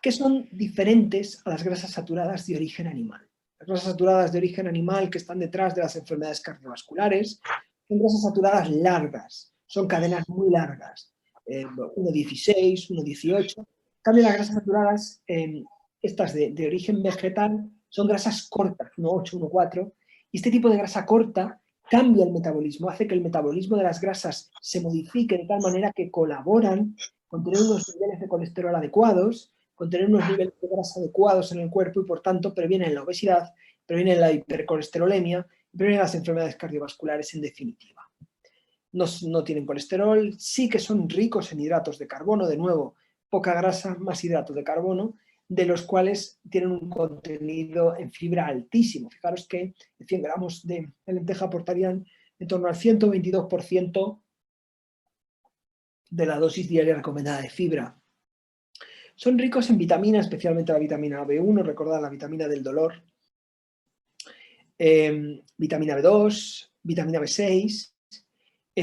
que son diferentes a las grasas saturadas de origen animal. Las grasas saturadas de origen animal que están detrás de las enfermedades cardiovasculares son grasas saturadas largas, son cadenas muy largas, 1,16, 1,18. En cambio, las grasas saturadas, estas de origen vegetal, son grasas cortas, 1,8, 1,4, y este tipo de grasa corta cambia el metabolismo, hace que el metabolismo de las grasas se modifique de tal manera que colaboran con tener unos niveles de colesterol adecuados, con tener unos niveles de grasa adecuados en el cuerpo y por tanto previenen la obesidad, previenen la hipercolesterolemia previenen las enfermedades cardiovasculares en definitiva. No tienen colesterol, sí que son ricos en hidratos de carbono, de nuevo, poca grasa, más hidratos de carbono, de los cuales tienen un contenido en fibra altísimo. Fijaros que 100 gramos de lenteja aportarían en torno al 122% de la dosis diaria recomendada de fibra. Son ricos en vitaminas, especialmente la vitamina B1, recordad la vitamina del dolor, vitamina B2, vitamina B6,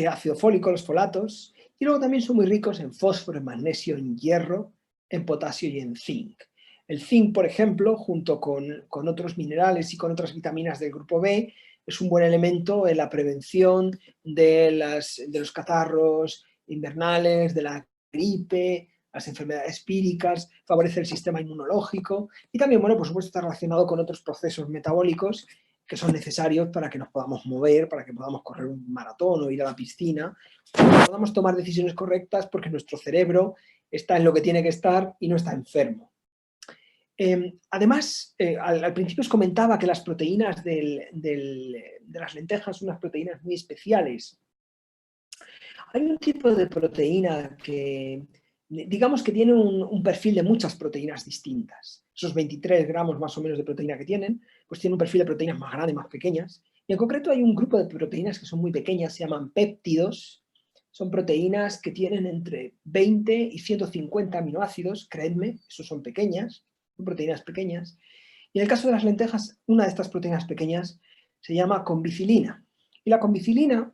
ácido fólico, los folatos, y luego también son muy ricos en fósforo, en magnesio, en hierro, en potasio y en zinc. El zinc, por ejemplo, junto con otros minerales y con otras vitaminas del grupo B, es un buen elemento en la prevención de los catarros invernales, de la gripe, las enfermedades píricas, favorece el sistema inmunológico y también, bueno, por supuesto, está relacionado con otros procesos metabólicos que son necesarios para que nos podamos mover, para que podamos correr un maratón o ir a la piscina, para que podamos tomar decisiones correctas porque nuestro cerebro está en lo que tiene que estar y no está enfermo. Además, al principio os comentaba que las proteínas de las lentejas son unas proteínas muy especiales. Hay un tipo de proteína que, digamos que tiene un perfil de muchas proteínas distintas. Esos 23 gramos más o menos de proteína que tienen, pues tienen un perfil de proteínas más grande, más pequeñas. Y en concreto hay un grupo de proteínas que son muy pequeñas, se llaman péptidos. Son proteínas que tienen entre 20 y 150 aminoácidos, creedme, esos son pequeñas, son proteínas pequeñas. Y en el caso de las lentejas, una de estas proteínas pequeñas se llama conbicilina. Y la conbicilina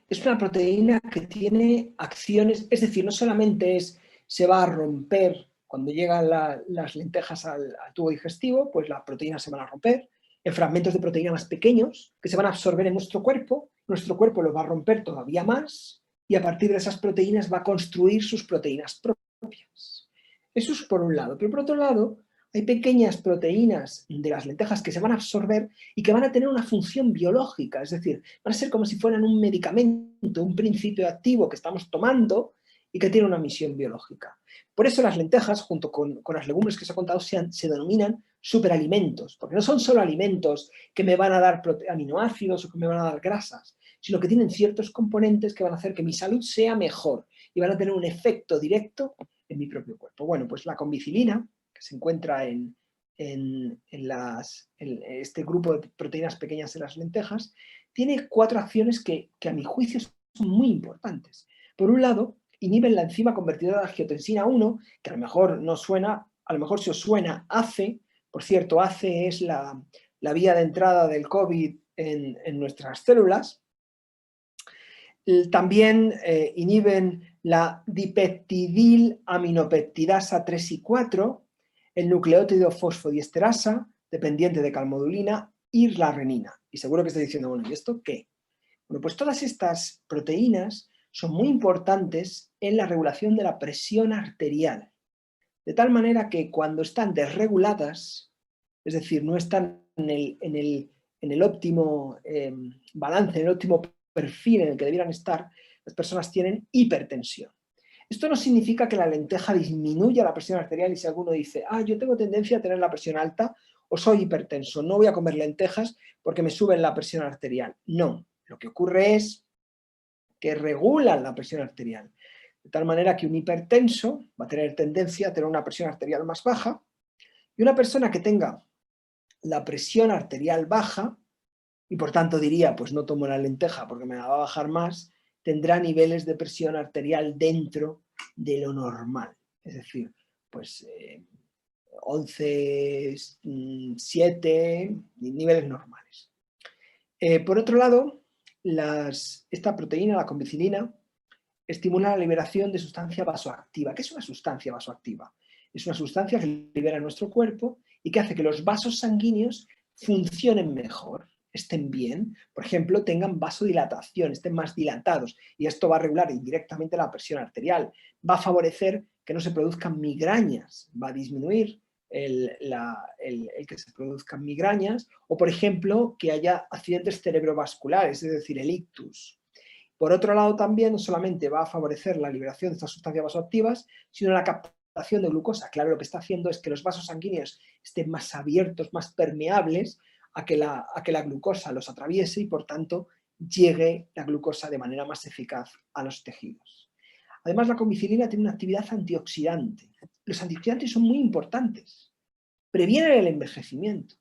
es una proteína que tiene acciones, es decir, no solamente se va a romper cuando llegan las lentejas al tubo digestivo, pues las proteínas se van a romper en fragmentos de proteína más pequeños que se van a absorber en nuestro cuerpo los va a romper todavía más y a partir de esas proteínas va a construir sus proteínas propias. Eso es por un lado, pero por otro lado hay pequeñas proteínas de las lentejas que se van a absorber y que van a tener una función biológica, es decir, van a ser como si fueran un medicamento, un principio activo que estamos tomando y que tiene una misión biológica. Por eso las lentejas, junto con las legumbres que os he contado, se denominan superalimentos, porque no son solo alimentos que me van a dar aminoácidos o que me van a dar grasas, sino que tienen ciertos componentes que van a hacer que mi salud sea mejor y van a tener un efecto directo en mi propio cuerpo. Bueno, pues la conbicilina, que se encuentra en este grupo de proteínas pequeñas en las lentejas, tiene 4 acciones que a mi juicio son muy importantes. Por un lado, inhiben la enzima convertidora de angiotensina 1, que a lo mejor no suena, a lo mejor si os suena ACE, por cierto, ACE es la vía de entrada del COVID en nuestras células. También inhiben la dipeptidilaminopeptidasa 3 y 4, el nucleótido fosfodiesterasa, dependiente de calmodulina, y la renina. Y seguro que estáis diciendo, bueno, ¿y esto qué? Bueno, pues todas estas proteínas son muy importantes en la regulación de la presión arterial. De tal manera que cuando están desreguladas, es decir, no están en el óptimo balance, en el óptimo perfil en el que debieran estar, las personas tienen hipertensión. Esto no significa que la lenteja disminuya la presión arterial y si alguno dice, yo tengo tendencia a tener la presión alta o soy hipertenso, no voy a comer lentejas porque me suben la presión arterial. No, lo que ocurre es que regulan la presión arterial. De tal manera que un hipertenso va a tener tendencia a tener una presión arterial más baja y una persona que tenga la presión arterial baja y por tanto diría, pues no tomo la lenteja porque me la va a bajar más, tendrá niveles de presión arterial dentro de lo normal. Es decir, pues 11, 7, niveles normales. Por otro lado, esta proteína, la conbicilina, estimula la liberación de sustancia vasoactiva. ¿Qué es una sustancia vasoactiva? Es una sustancia que libera nuestro cuerpo y que hace que los vasos sanguíneos funcionen mejor, estén bien, por ejemplo, tengan vasodilatación, estén más dilatados y esto va a regular indirectamente la presión arterial, va a favorecer que no se produzcan migrañas, va a disminuir el que se produzcan migrañas o, por ejemplo, que haya accidentes cerebrovasculares, es decir, el ictus. Por otro lado, también no solamente va a favorecer la liberación de estas sustancias vasoactivas, sino la captación de glucosa. Claro, lo que está haciendo es que los vasos sanguíneos estén más abiertos, más permeables a que la glucosa los atraviese y por tanto llegue la glucosa de manera más eficaz a los tejidos. Además, la comicilina tiene una actividad antioxidante. Los antioxidantes son muy importantes, previenen el envejecimiento.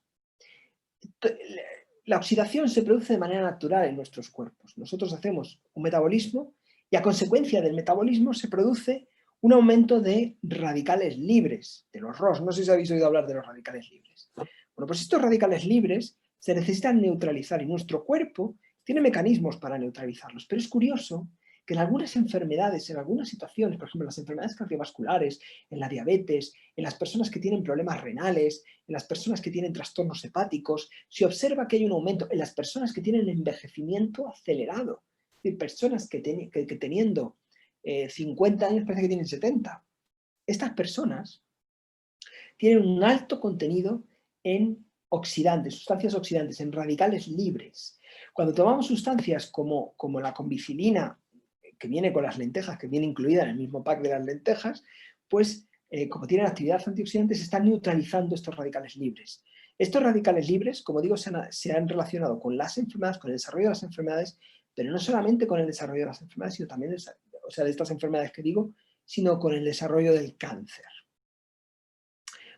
La oxidación se produce de manera natural en nuestros cuerpos. Nosotros hacemos un metabolismo y a consecuencia del metabolismo se produce un aumento de radicales libres, de los ROS. No sé si habéis oído hablar de los radicales libres. Bueno, pues estos radicales libres se necesitan neutralizar y nuestro cuerpo tiene mecanismos para neutralizarlos. Pero es curioso que en algunas enfermedades, en algunas situaciones, por ejemplo, en las enfermedades cardiovasculares, en la diabetes, en las personas que tienen problemas renales, en las personas que tienen trastornos hepáticos, se observa que hay un aumento en las personas que tienen envejecimiento acelerado. Es decir, personas que teniendo 50 años parece que tienen 70. Estas personas tienen un alto contenido en oxidantes, sustancias oxidantes, en radicales libres. Cuando tomamos sustancias como la conbicilina, que viene con las lentejas, que viene incluida en el mismo pack de las lentejas, pues como tienen actividad antioxidante, se están neutralizando estos radicales libres. Estos radicales libres, como digo, se han relacionado con las enfermedades, con el desarrollo de las enfermedades, pero no solamente con el desarrollo de las enfermedades, sino también, de estas enfermedades que digo, sino con el desarrollo del cáncer.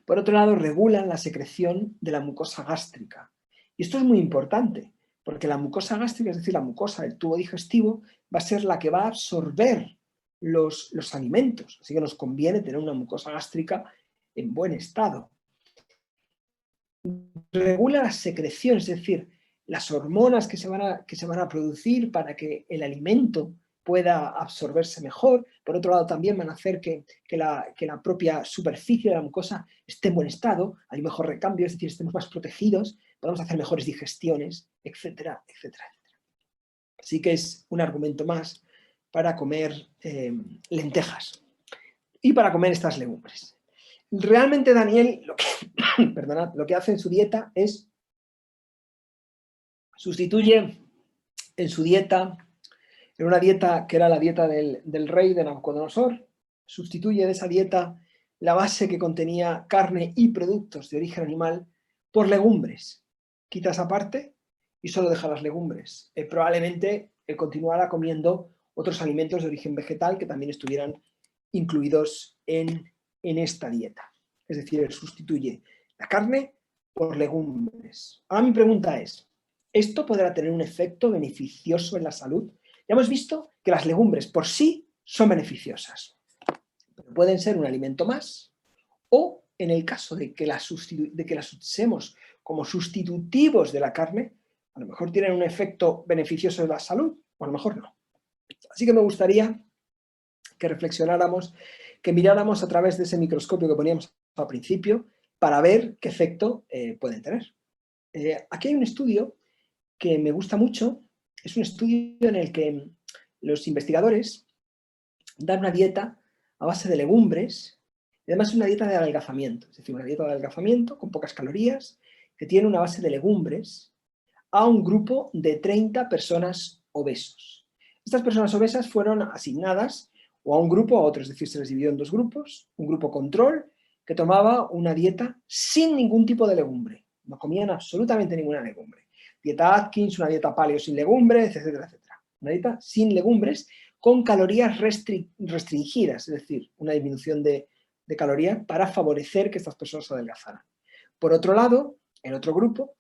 Por otro lado, regulan la secreción de la mucosa gástrica. Y esto es muy importante, porque la mucosa gástrica, es decir, la mucosa del tubo digestivo, va a ser la que va a absorber los alimentos. Así que nos conviene tener una mucosa gástrica en buen estado. Regula las secreciones, es decir, las hormonas que se van a producir para que el alimento pueda absorberse mejor. Por otro lado, también van a hacer que la propia superficie de la mucosa esté en buen estado, hay mejor recambio, es decir, estemos más protegidos, podemos hacer mejores digestiones, etcétera, etcétera, etcétera. Así que es un argumento más para comer lentejas y para comer estas legumbres. Realmente Daniel lo que hace en su dieta es sustituye en su dieta, en una dieta que era la dieta del rey de Nabucodonosor, sustituye de esa dieta la base que contenía carne y productos de origen animal por legumbres. Quita esa parte y solo deja las legumbres. Probablemente continuará comiendo otros alimentos de origen vegetal que también estuvieran incluidos en esta dieta. Es decir, él sustituye la carne por legumbres. Ahora mi pregunta es, ¿esto podrá tener un efecto beneficioso en la salud? Ya hemos visto que las legumbres por sí son beneficiosas, pero pueden ser un alimento más, o en el caso de que las usemos como sustitutivos de la carne, a lo mejor tienen un efecto beneficioso en la salud, o a lo mejor no. Así que me gustaría que reflexionáramos, que miráramos a través de ese microscopio que poníamos al principio para ver qué efecto pueden tener. Aquí hay un estudio que me gusta mucho, es un estudio en el que los investigadores dan una dieta a base de legumbres, y además es una dieta de adelgazamiento, es decir, una dieta de adelgazamiento con pocas calorías, que tiene una base de legumbres, a un grupo de 30 personas obesos. Estas personas obesas fueron asignadas o a un grupo o a otro, es decir, se les dividió en dos grupos, un grupo control que tomaba una dieta sin ningún tipo de legumbre, no comían absolutamente ninguna legumbre. Dieta Atkins, una dieta paleo sin legumbres, etcétera, etcétera. Una dieta sin legumbres con calorías restringidas, es decir, una disminución de calorías para favorecer que estas personas adelgazaran. Por otro lado, el otro grupo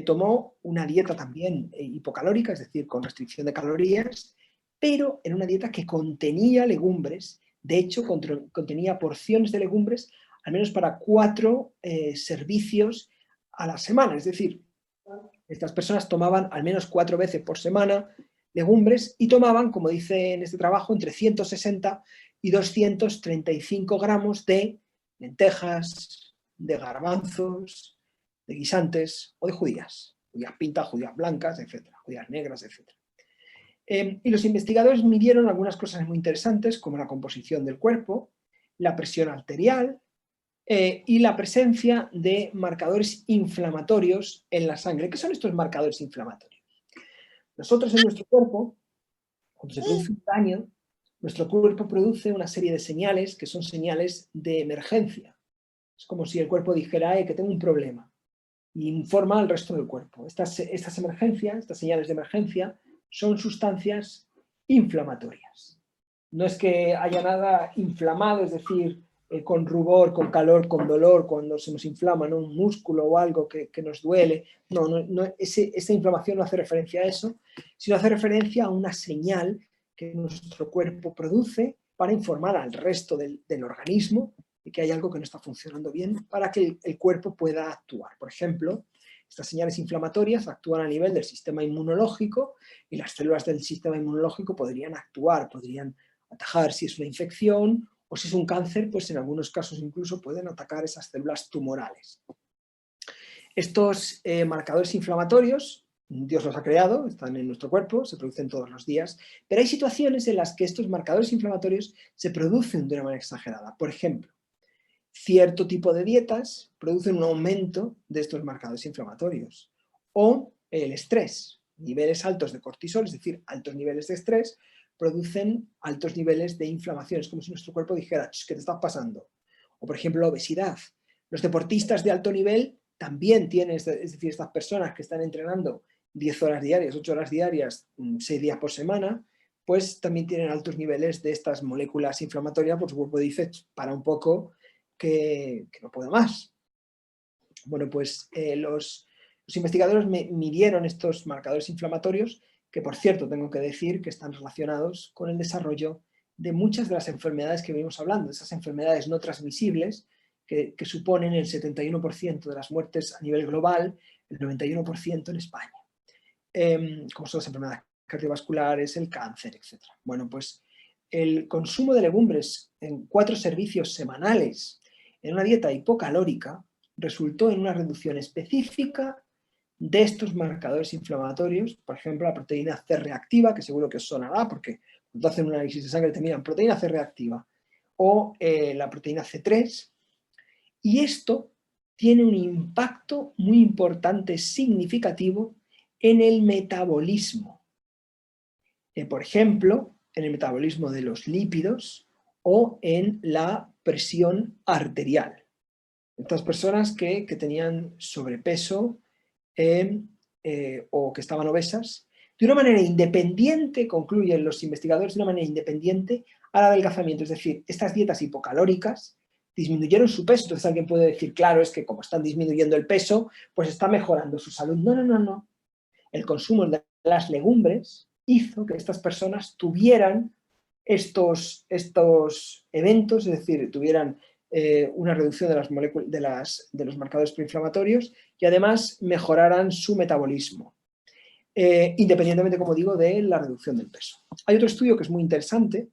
tomó una dieta también hipocalórica, es decir, con restricción de calorías, pero en una dieta que contenía legumbres, de hecho contenía porciones de legumbres al menos para 4 servicios a la semana, es decir, estas personas tomaban al menos 4 veces por semana legumbres y tomaban, como dice en este trabajo, entre 160 y 235 gramos de lentejas, de garbanzos, de guisantes o de judías pintas, judías blancas, etcétera, judías negras, etcétera. Y los investigadores midieron algunas cosas muy interesantes como la composición del cuerpo, la presión arterial y la presencia de marcadores inflamatorios en la sangre. ¿Qué son estos marcadores inflamatorios? Nosotros en nuestro cuerpo, cuando se produce un daño, nuestro cuerpo produce una serie de señales que son señales de emergencia. Es como si el cuerpo dijera que tengo un problema. y informa al resto del cuerpo. Estas emergencias, estas señales de emergencia, son sustancias inflamatorias. No es que haya nada inflamado, es decir, con rubor, con calor, con dolor, cuando se nos inflama, ¿no?, un músculo o algo que nos duele. Esa inflamación no hace referencia a eso, sino hace referencia a una señal que nuestro cuerpo produce para informar al resto del organismo de que hay algo que no está funcionando bien para que el cuerpo pueda actuar. Por ejemplo, estas señales inflamatorias actúan a nivel del sistema inmunológico y las células del sistema inmunológico podrían actuar, podrían atajar si es una infección o si es un cáncer, pues en algunos casos incluso pueden atacar esas células tumorales. Estos marcadores inflamatorios, Dios los ha creado, están en nuestro cuerpo, se producen todos los días, pero hay situaciones en las que estos marcadores inflamatorios se producen de una manera exagerada. Por ejemplo, cierto tipo de dietas producen un aumento de estos marcadores inflamatorios. O el estrés, niveles altos de cortisol, es decir, altos niveles de estrés, producen altos niveles de inflamación. Es como si nuestro cuerpo dijera, ¿qué te está pasando? O por ejemplo, la obesidad. Los deportistas de alto nivel también tienen, es decir, estas personas que están entrenando 10 horas diarias, 8 horas diarias, 6 días por semana, pues también tienen altos niveles de estas moléculas inflamatorias, pues su cuerpo dice, para un poco, que no puedo más. Bueno, pues los investigadores midieron estos marcadores inflamatorios, que por cierto tengo que decir que están relacionados con el desarrollo de muchas de las enfermedades que venimos hablando, esas enfermedades no transmisibles que suponen el 71% de las muertes a nivel global, el 91% en España, como son las enfermedades cardiovasculares, el cáncer, etc. Bueno, pues el consumo de legumbres en 4 servicios semanales en una dieta hipocalórica resultó en una reducción específica de estos marcadores inflamatorios, por ejemplo, la proteína C reactiva, que seguro que os sonará, porque cuando hacen un análisis de sangre te miran proteína C reactiva, o la proteína C3, y esto tiene un impacto muy importante, significativo, en el metabolismo. Por ejemplo, en el metabolismo de los lípidos o en la presión arterial. Estas personas que tenían sobrepeso o que estaban obesas, de una manera independiente, concluyen los investigadores, de una manera independiente al adelgazamiento. Es decir, estas dietas hipocalóricas disminuyeron su peso. Entonces alguien puede decir, claro, es que como están disminuyendo el peso, pues está mejorando su salud. No, no, no, no. El consumo de las legumbres hizo que estas personas tuvieran estos eventos, es decir, tuvieran una reducción de las moléculas de los marcadores proinflamatorios y además mejoraran su metabolismo, independientemente, como digo, de la reducción del peso. Hay otro estudio que es muy interesante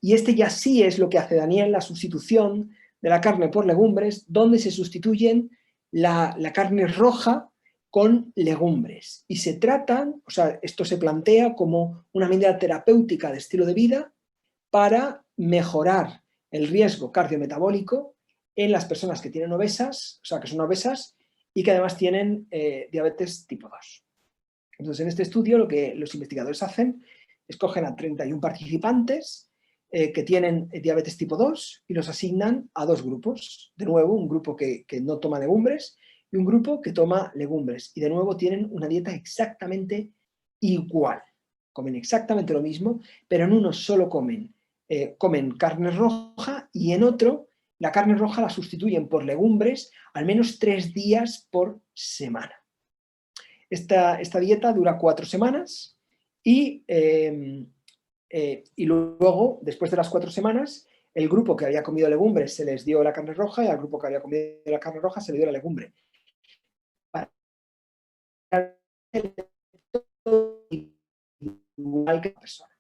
y este ya sí es lo que hace Daniel, la sustitución de la carne por legumbres, donde se sustituyen la carne roja con legumbres y se tratan, o sea, esto se plantea como una medida terapéutica de estilo de vida para mejorar el riesgo cardiometabólico en las personas que tienen obesas, o sea, que son obesas y que además tienen diabetes tipo 2. Entonces, en este estudio lo que los investigadores hacen es cogen a 31 participantes que tienen diabetes tipo 2 y los asignan a 2 grupos. De nuevo, un grupo que no toma legumbres y un grupo que toma legumbres. Y de nuevo tienen una dieta exactamente igual. Comen exactamente lo mismo, pero en uno solo comen carne roja y en otro la carne roja la sustituyen por legumbres al menos 3 días por semana. Esta dieta dura 4 semanas y luego, después de las 4 semanas, el grupo que había comido legumbres se les dio la carne roja y al grupo que había comido la carne roja se le dio la legumbre. Igual que la persona.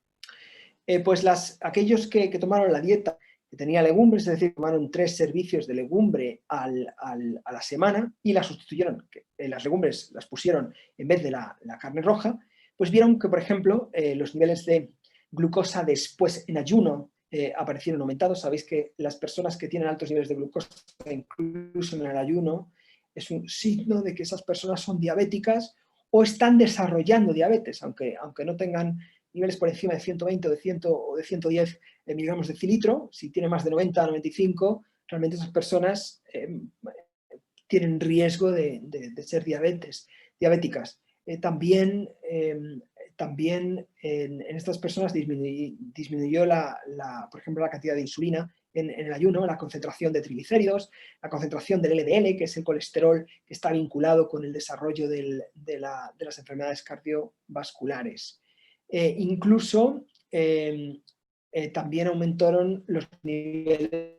Pues aquellos que tomaron la dieta que tenía legumbres, es decir, tomaron 3 servicios de legumbre a la semana y las sustituyeron, las legumbres las pusieron en vez de la carne roja, pues vieron que, por ejemplo, los niveles de glucosa después en ayuno aparecieron aumentados. Sabéis que las personas que tienen altos niveles de glucosa, incluso en el ayuno, es un signo de que esas personas son diabéticas o están desarrollando diabetes, aunque no tengan niveles por encima de 120 o de 100 o de 110 miligramos de decilitro. Si tiene más de 90 o 95, realmente esas personas tienen riesgo de ser diabéticas. También en estas personas disminuyó, por ejemplo, la cantidad de insulina en el ayuno, la concentración de triglicéridos, la concentración del LDL, que es el colesterol que está vinculado con el desarrollo de las enfermedades cardiovasculares. Incluso también aumentaron los niveles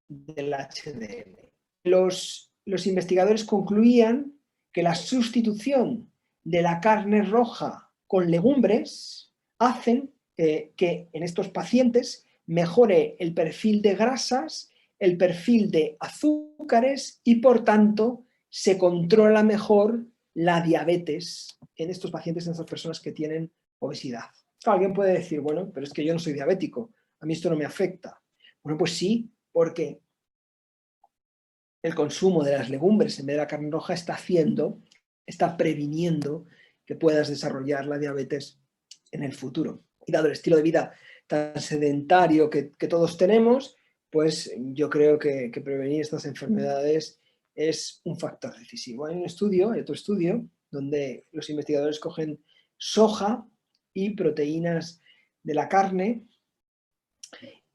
del HDL. Los investigadores concluían que la sustitución de la carne roja con legumbres hacen que en estos pacientes mejore el perfil de grasas, el perfil de azúcares y por tanto se controla mejor la diabetes en estos pacientes, en estas personas que tienen obesidad. Alguien puede decir, bueno, pero es que yo no soy diabético, a mí esto no me afecta. Bueno, pues sí, porque el consumo de las legumbres en vez de la carne roja está previniendo que puedas desarrollar la diabetes en el futuro. Y dado el estilo de vida tan sedentario que todos tenemos, pues yo creo que prevenir estas enfermedades es un factor decisivo. Hay otro estudio, donde los investigadores cogen soja y proteínas de la carne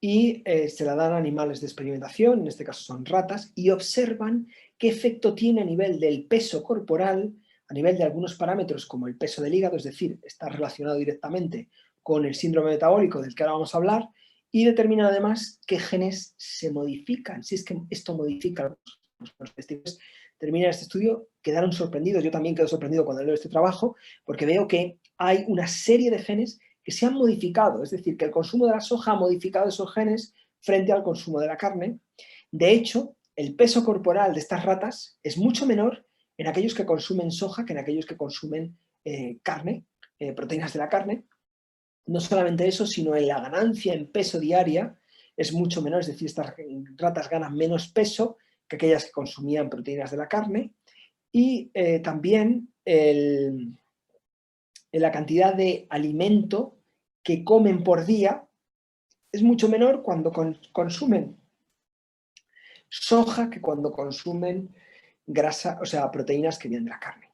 y se la dan a animales de experimentación, en este caso son ratas, y observan qué efecto tiene a nivel del peso corporal, a nivel de algunos parámetros como el peso del hígado, es decir, está relacionado directamente con el síndrome metabólico del que ahora vamos a hablar, y determinan además qué genes se modifican, si es que esto modifica los testículos. Termina este estudio, quedaron sorprendidos, yo también quedo sorprendido cuando leo este trabajo, porque veo que hay una serie de genes que se han modificado, es decir, que el consumo de la soja ha modificado esos genes frente al consumo de la carne. De hecho, el peso corporal de estas ratas es mucho menor en aquellos que consumen soja que en aquellos que consumen carne, proteínas de la carne. No solamente eso, sino en la ganancia en peso diaria es mucho menor, es decir, estas ratas ganan menos peso que aquellas que consumían proteínas de la carne. Y también en la cantidad de alimento que comen por día es mucho menor cuando consumen soja que cuando consumen grasa, o sea, proteínas que vienen de la carne.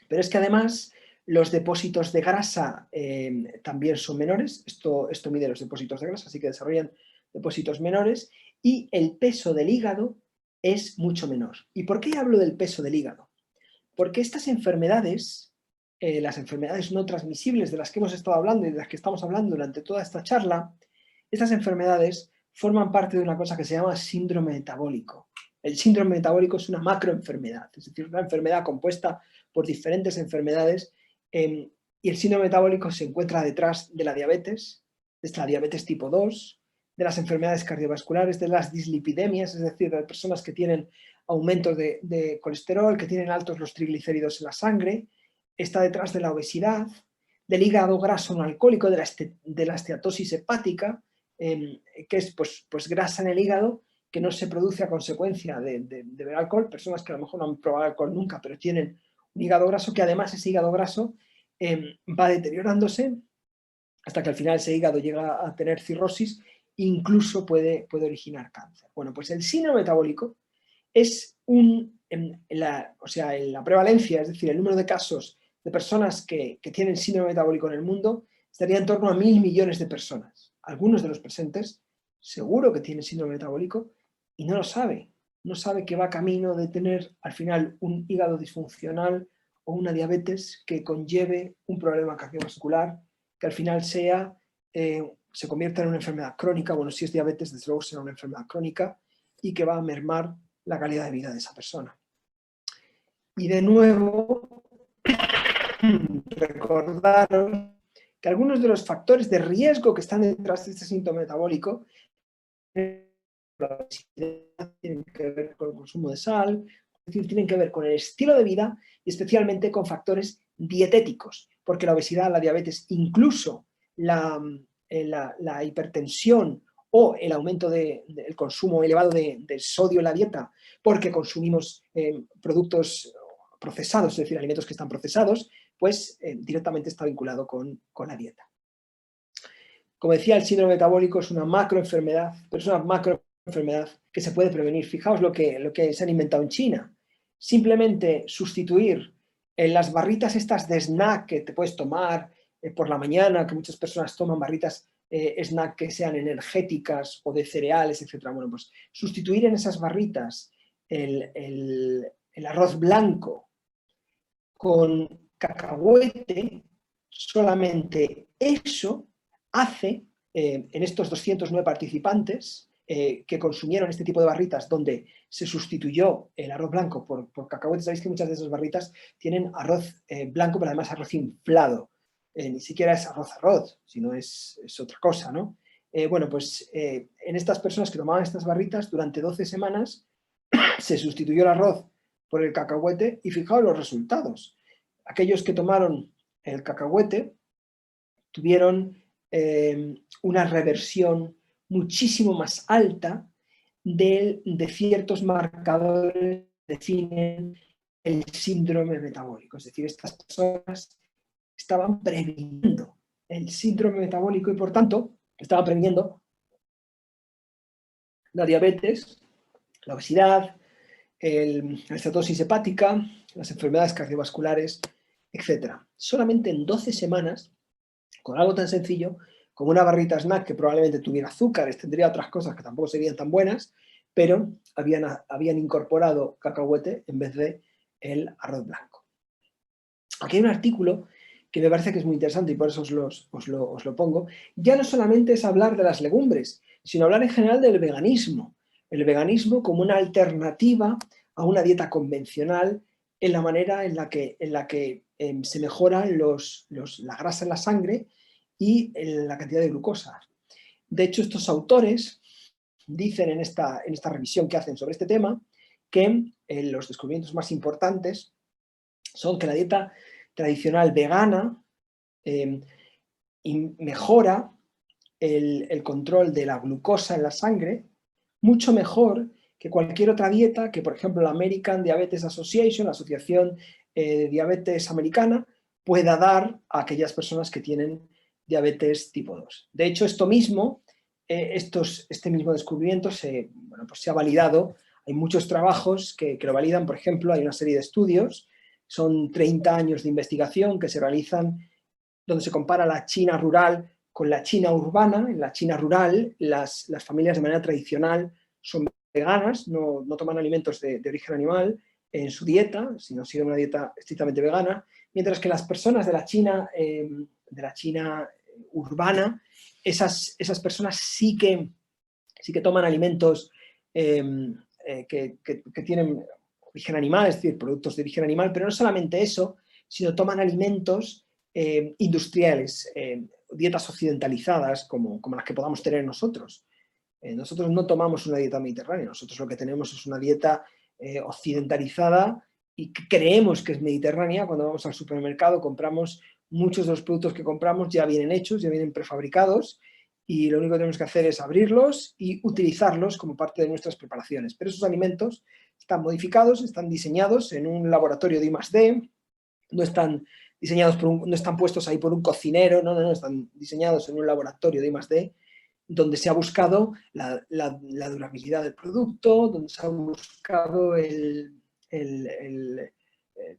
Pero es que además los depósitos de grasa también son menores, esto mide los depósitos de grasa, así que desarrollan depósitos menores, y el peso del hígado es mucho menor. ¿Y por qué hablo del peso del hígado? Porque estas enfermedades, las enfermedades no transmisibles de las que hemos estado hablando y de las que estamos hablando durante toda esta charla, estas enfermedades forman parte de una cosa que se llama síndrome metabólico. El síndrome metabólico es una macroenfermedad, es decir, una enfermedad compuesta por diferentes enfermedades, y el síndrome metabólico se encuentra detrás de la diabetes tipo 2, de las enfermedades cardiovasculares, de las dislipidemias, es decir, de personas que tienen aumentos de colesterol, que tienen altos los triglicéridos en la sangre, está detrás de la obesidad, del hígado graso no alcohólico, de la esteatosis hepática, que es pues grasa en el hígado que no se produce a consecuencia de beber alcohol, personas que a lo mejor no han probado alcohol nunca, pero tienen un hígado graso, que además ese hígado graso va deteriorándose hasta que al final ese hígado llega a tener cirrosis, incluso puede originar cáncer. Bueno, pues el síndrome metabólico es la prevalencia, es decir, el número de casos de personas que tienen síndrome metabólico en el mundo estaría en torno a 1.000 millones de personas. Algunos de los presentes seguro que tienen síndrome metabólico y no lo sabe. No sabe que va camino de tener al final un hígado disfuncional o una diabetes que conlleve un problema cardiovascular que al final se convierta en una enfermedad crónica. Bueno, si es diabetes, desde luego será una enfermedad crónica y que va a mermar la calidad de vida de esa persona. Y de nuevo, recordaros que algunos de los factores de riesgo que están detrás de este síntoma metabólico tienen que ver con el consumo de sal, es decir, tienen que ver con el estilo de vida y especialmente con factores dietéticos, porque la obesidad, la diabetes, incluso la hipertensión o el aumento del consumo elevado de sodio en la dieta, porque consumimos productos procesados, es decir, alimentos que están procesados, pues directamente está vinculado con la dieta. Como decía, el síndrome metabólico es una macroenfermedad, pero es una macroenfermedad enfermedad que se puede prevenir. Fijaos lo que se han inventado en China. Simplemente sustituir en las barritas estas de snack que te puedes tomar por la mañana, que muchas personas toman barritas snack que sean energéticas o de cereales, etc. Bueno, pues sustituir en esas barritas el arroz blanco con cacahuete, solamente eso hace, en estos 209 participantes que consumieron este tipo de barritas, donde se sustituyó el arroz blanco por cacahuete. Sabéis que muchas de esas barritas tienen arroz blanco, pero además arroz inflado. Ni siquiera es arroz, sino es otra cosa, ¿no? Bueno, pues en estas personas que tomaban estas barritas, durante 12 semanas se sustituyó el arroz por el cacahuete y fijaos los resultados. Aquellos que tomaron el cacahuete tuvieron una reversión muchísimo más alta de ciertos marcadores que definen el síndrome metabólico. Es decir, estas personas estaban previniendo el síndrome metabólico y, por tanto, estaban previniendo la diabetes, la obesidad, la estatosis hepática, las enfermedades cardiovasculares, etc. Solamente en 12 semanas, con algo tan sencillo como una barrita snack que probablemente tuviera azúcares, tendría otras cosas que tampoco serían tan buenas, pero habían incorporado cacahuete en vez de el arroz blanco. Aquí hay un artículo que me parece que es muy interesante y por eso os lo pongo. Ya no solamente es hablar de las legumbres, sino hablar en general del veganismo. El veganismo como una alternativa a una dieta convencional en la manera en la que se mejora la grasa en la sangre y la cantidad de glucosa. De hecho, estos autores dicen en esta revisión que hacen sobre este tema que los descubrimientos más importantes son que la dieta tradicional vegana mejora el control de la glucosa en la sangre mucho mejor que cualquier otra dieta que, por ejemplo, la American Diabetes Association, la Asociación de Diabetes Americana, pueda dar a aquellas personas que tienen diabetes tipo 2. De hecho, este mismo descubrimiento pues se ha validado. Hay muchos trabajos que lo validan. Por ejemplo, hay una serie de estudios, son 30 años de investigación que se realizan donde se compara la China rural con la China urbana. En la China rural, las familias de manera tradicional son veganas, no toman alimentos de origen animal en su dieta, sino siguen una dieta estrictamente vegana, mientras que las personas de la China urbana, esas personas sí que toman alimentos que tienen origen animal, es decir, productos de origen animal, pero no solamente eso, sino toman alimentos industriales, dietas occidentalizadas como las que podamos tener nosotros. Nosotros no tomamos una dieta mediterránea, nosotros lo que tenemos es una dieta occidentalizada y que creemos que es mediterránea. Cuando vamos al supermercado compramos muchos de los productos que compramos ya vienen hechos, ya vienen prefabricados y lo único que tenemos que hacer es abrirlos y utilizarlos como parte de nuestras preparaciones. Pero esos alimentos están modificados, están diseñados en un laboratorio de I+D, no están diseñados no están puestos ahí por un cocinero, no, están diseñados en un laboratorio de I+D, donde se ha buscado la durabilidad del producto, donde se ha buscado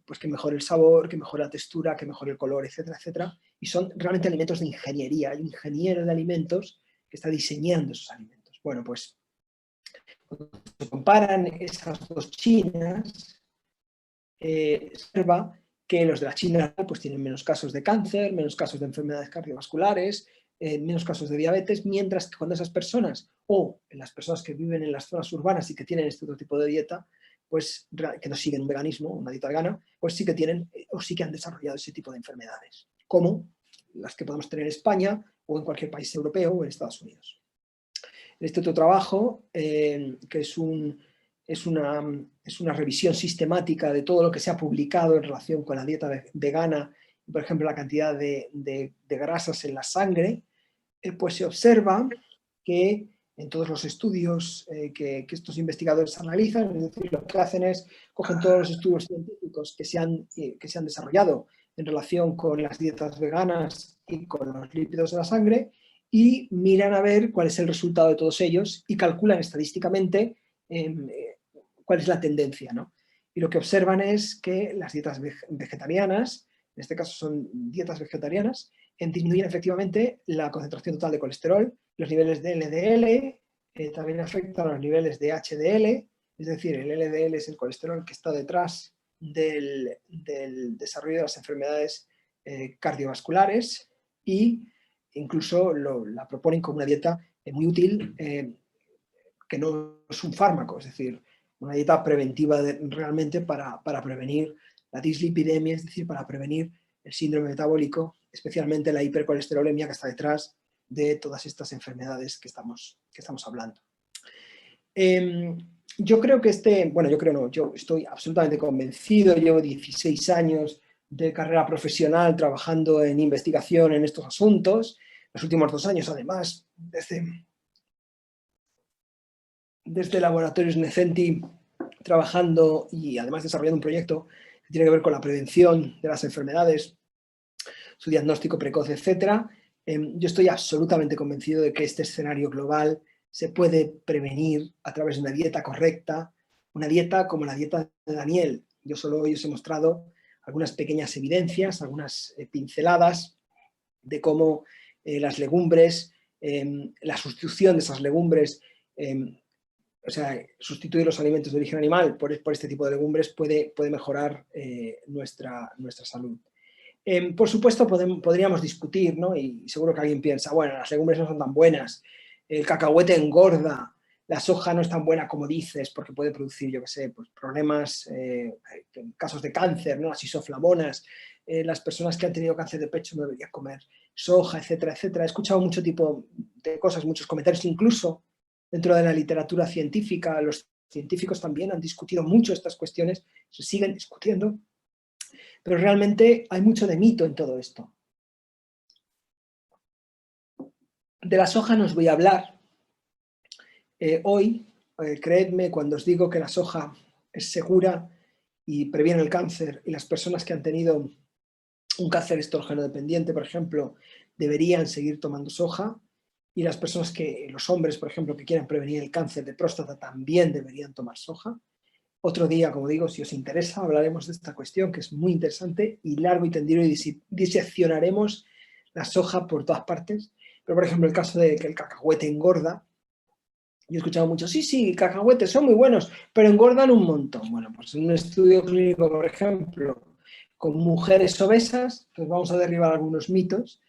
pues que mejore el sabor, que mejore la textura, que mejore el color, etcétera, etcétera. Y son realmente alimentos de ingeniería. Hay un ingeniero de alimentos que está diseñando esos alimentos. Bueno, pues cuando se comparan esas dos Chinas, se observa que los de la China pues tienen menos casos de cáncer, menos casos de enfermedades cardiovasculares, menos casos de diabetes, mientras que cuando esas personas, o las personas que viven en las zonas urbanas y que tienen este otro tipo de dieta, pues que no siguen un veganismo, una dieta vegana, pues sí que tienen o sí que han desarrollado ese tipo de enfermedades, como las que podemos tener en España o en cualquier país europeo o en Estados Unidos. Este otro trabajo, que es una revisión sistemática de todo lo que se ha publicado en relación con la dieta vegana, por ejemplo, la cantidad de grasas en la sangre, pues se observa que en todos los estudios que estos investigadores analizan, es decir, lo que hacen es cogen todos los estudios científicos que se han desarrollado en relación con las dietas veganas y con los lípidos de la sangre y miran a ver cuál es el resultado de todos ellos y calculan estadísticamente cuál es la tendencia, ¿no? Y lo que observan es que las dietas vegetarianas, en este caso son dietas vegetarianas, disminuyen efectivamente la concentración total de colesterol, los niveles de LDL, también afectan a los niveles de HDL, es decir, el LDL es el colesterol que está detrás del desarrollo de las enfermedades cardiovasculares, y incluso la proponen como una dieta muy útil, que no es un fármaco, es decir, una dieta preventiva realmente para prevenir la dislipidemia, es decir, para prevenir el síndrome metabólico, especialmente la hipercolesterolemia que está detrás de todas estas enfermedades que estamos hablando. Yo creo que yo estoy absolutamente convencido, llevo 16 años de carrera profesional trabajando en investigación en estos asuntos, los últimos 2 años además, desde Laboratorios Necenti, trabajando y además desarrollando un proyecto que tiene que ver con la prevención de las enfermedades, su diagnóstico precoz, etc. Yo estoy absolutamente convencido de que este escenario global se puede prevenir a través de una dieta correcta, una dieta como la dieta de Daniel. Yo solo hoy os he mostrado algunas pequeñas evidencias, algunas pinceladas de cómo las legumbres, la sustitución de esas legumbres, o sea, sustituir los alimentos de origen animal por este tipo de legumbres puede mejorar nuestra salud. Por supuesto, podríamos discutir, ¿no? Y seguro que alguien piensa, bueno, las legumbres no son tan buenas, el cacahuete engorda, la soja no es tan buena como dices, porque puede producir, yo qué sé, pues problemas, casos de cáncer, ¿no? Las isoflavonas, las personas que han tenido cáncer de pecho no deberían comer soja, etcétera, etcétera. He escuchado mucho tipo de cosas, muchos comentarios, incluso dentro de la literatura científica. Los científicos también han discutido mucho estas cuestiones, se siguen discutiendo, pero realmente hay mucho de mito en todo esto. De la soja no os voy a hablar hoy, creedme cuando os digo que la soja es segura y previene el cáncer, y las personas que han tenido un cáncer estrógeno dependiente, por ejemplo, deberían seguir tomando soja, y las personas los hombres, por ejemplo, que quieran prevenir el cáncer de próstata también deberían tomar soja. Otro día, como digo, si os interesa, hablaremos de esta cuestión que es muy interesante y largo y tendido, y diseccionaremos la soja por todas partes. Pero, por ejemplo, el caso de que el cacahuete engorda, yo he escuchado mucho, sí, cacahuetes son muy buenos, pero engordan un montón. Bueno, pues en un estudio clínico, por ejemplo, con mujeres obesas, pues vamos a derribar algunos mitos,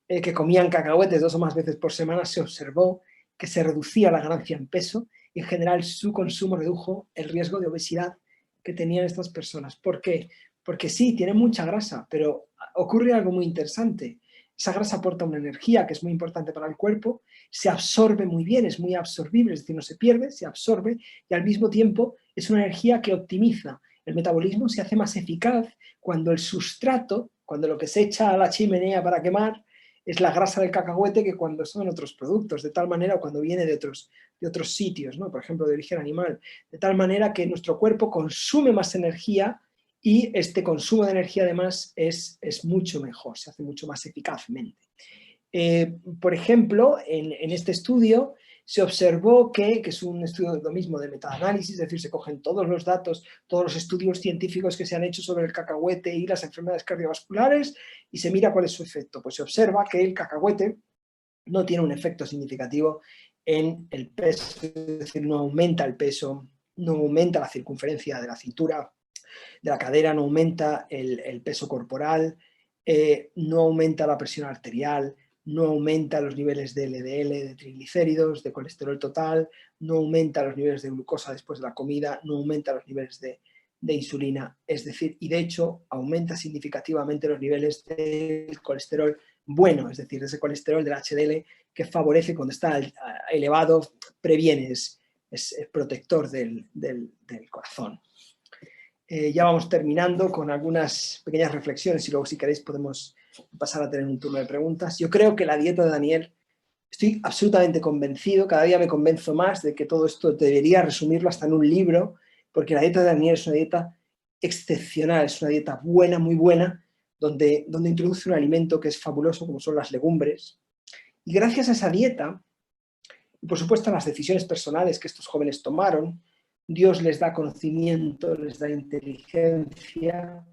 que comían cacahuetes 2 o más veces por semana, se observó que se reducía la ganancia en peso y en general su consumo redujo el riesgo de obesidad que tenían estas personas. ¿Por qué? Porque sí, tienen mucha grasa, pero ocurre algo muy interesante. Esa grasa aporta una energía que es muy importante para el cuerpo, se absorbe muy bien, es muy absorbible, es decir, no se pierde, se absorbe, y al mismo tiempo es una energía que optimiza. El metabolismo se hace más eficaz cuando el sustrato, cuando lo que se echa a la chimenea para quemar, es la grasa del cacahuete, que cuando son otros productos, de tal manera, cuando viene de otros sitios, ¿no? Por ejemplo, de origen animal, de tal manera que nuestro cuerpo consume más energía, y este consumo de energía además es mucho mejor, se hace mucho más eficazmente. Por ejemplo, en este estudio se observó que es un estudio lo mismo de metaanálisis, es decir, se cogen todos los datos, todos los estudios científicos que se han hecho sobre el cacahuete y las enfermedades cardiovasculares, y se mira cuál es su efecto. Pues se observa que el cacahuete no tiene un efecto significativo en el peso, es decir, no aumenta el peso, no aumenta la circunferencia de la cintura, de la cadera, no aumenta el peso corporal, no aumenta la presión arterial, no aumenta los niveles de LDL, de triglicéridos, de colesterol total, no aumenta los niveles de glucosa después de la comida, no aumenta los niveles de insulina, es decir, y de hecho aumenta significativamente los niveles del colesterol bueno, es decir, ese colesterol del HDL que favorece cuando está elevado, previene, es protector del corazón. Ya vamos terminando con algunas pequeñas reflexiones y luego, si queréis, podemos pasar a tener un turno de preguntas. Yo creo que la dieta de Daniel, estoy absolutamente convencido, cada día me convenzo más de que todo esto debería resumirlo hasta en un libro, porque la dieta de Daniel es una dieta excepcional, es una dieta buena, muy buena, donde introduce un alimento que es fabuloso, como son las legumbres, Y gracias a esa dieta, y por supuesto a las decisiones personales que estos jóvenes tomaron, Dios les da conocimiento, les da inteligencia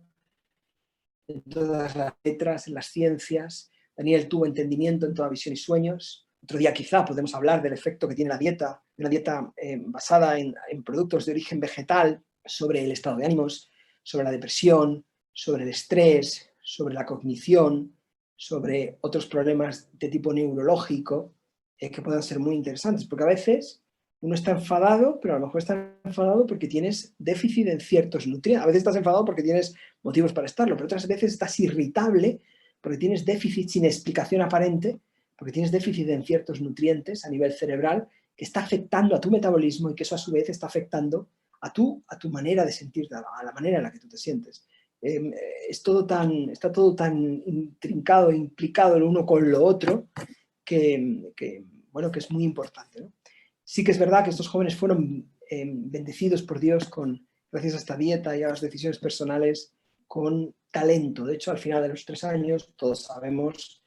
en todas las letras, en las ciencias. Daniel tuvo entendimiento en toda visión y sueños. Otro día quizá podemos hablar del efecto que tiene la dieta, una dieta basada en productos de origen vegetal, sobre el estado de ánimos, sobre la depresión, sobre el estrés, sobre la cognición, sobre otros problemas de tipo neurológico que puedan ser muy interesantes, porque a veces uno está enfadado, pero a lo mejor está enfadado porque tienes déficit en ciertos nutrientes. A veces estás enfadado porque tienes motivos para estarlo, pero otras veces estás irritable porque tienes déficit sin explicación aparente, porque tienes déficit en ciertos nutrientes a nivel cerebral que está afectando a tu metabolismo y que eso a su vez está afectando a tu manera de sentirte, a la manera en la que tú te sientes. Está todo tan intrincado e implicado el uno con lo otro que es muy importante, ¿no? Sí que es verdad que estos jóvenes fueron bendecidos por Dios gracias a esta dieta y a las decisiones personales con talento. De hecho, al final de los 3 años, todos sabemos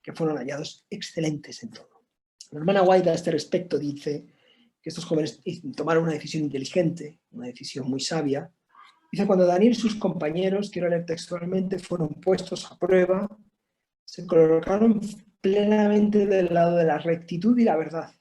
que fueron hallados excelentes en todo. La hermana White a este respecto dice que estos jóvenes tomaron una decisión inteligente, una decisión muy sabia. Dice, cuando Daniel y sus compañeros, quiero leer textualmente, fueron puestos a prueba, se colocaron plenamente del lado de la rectitud y la verdad.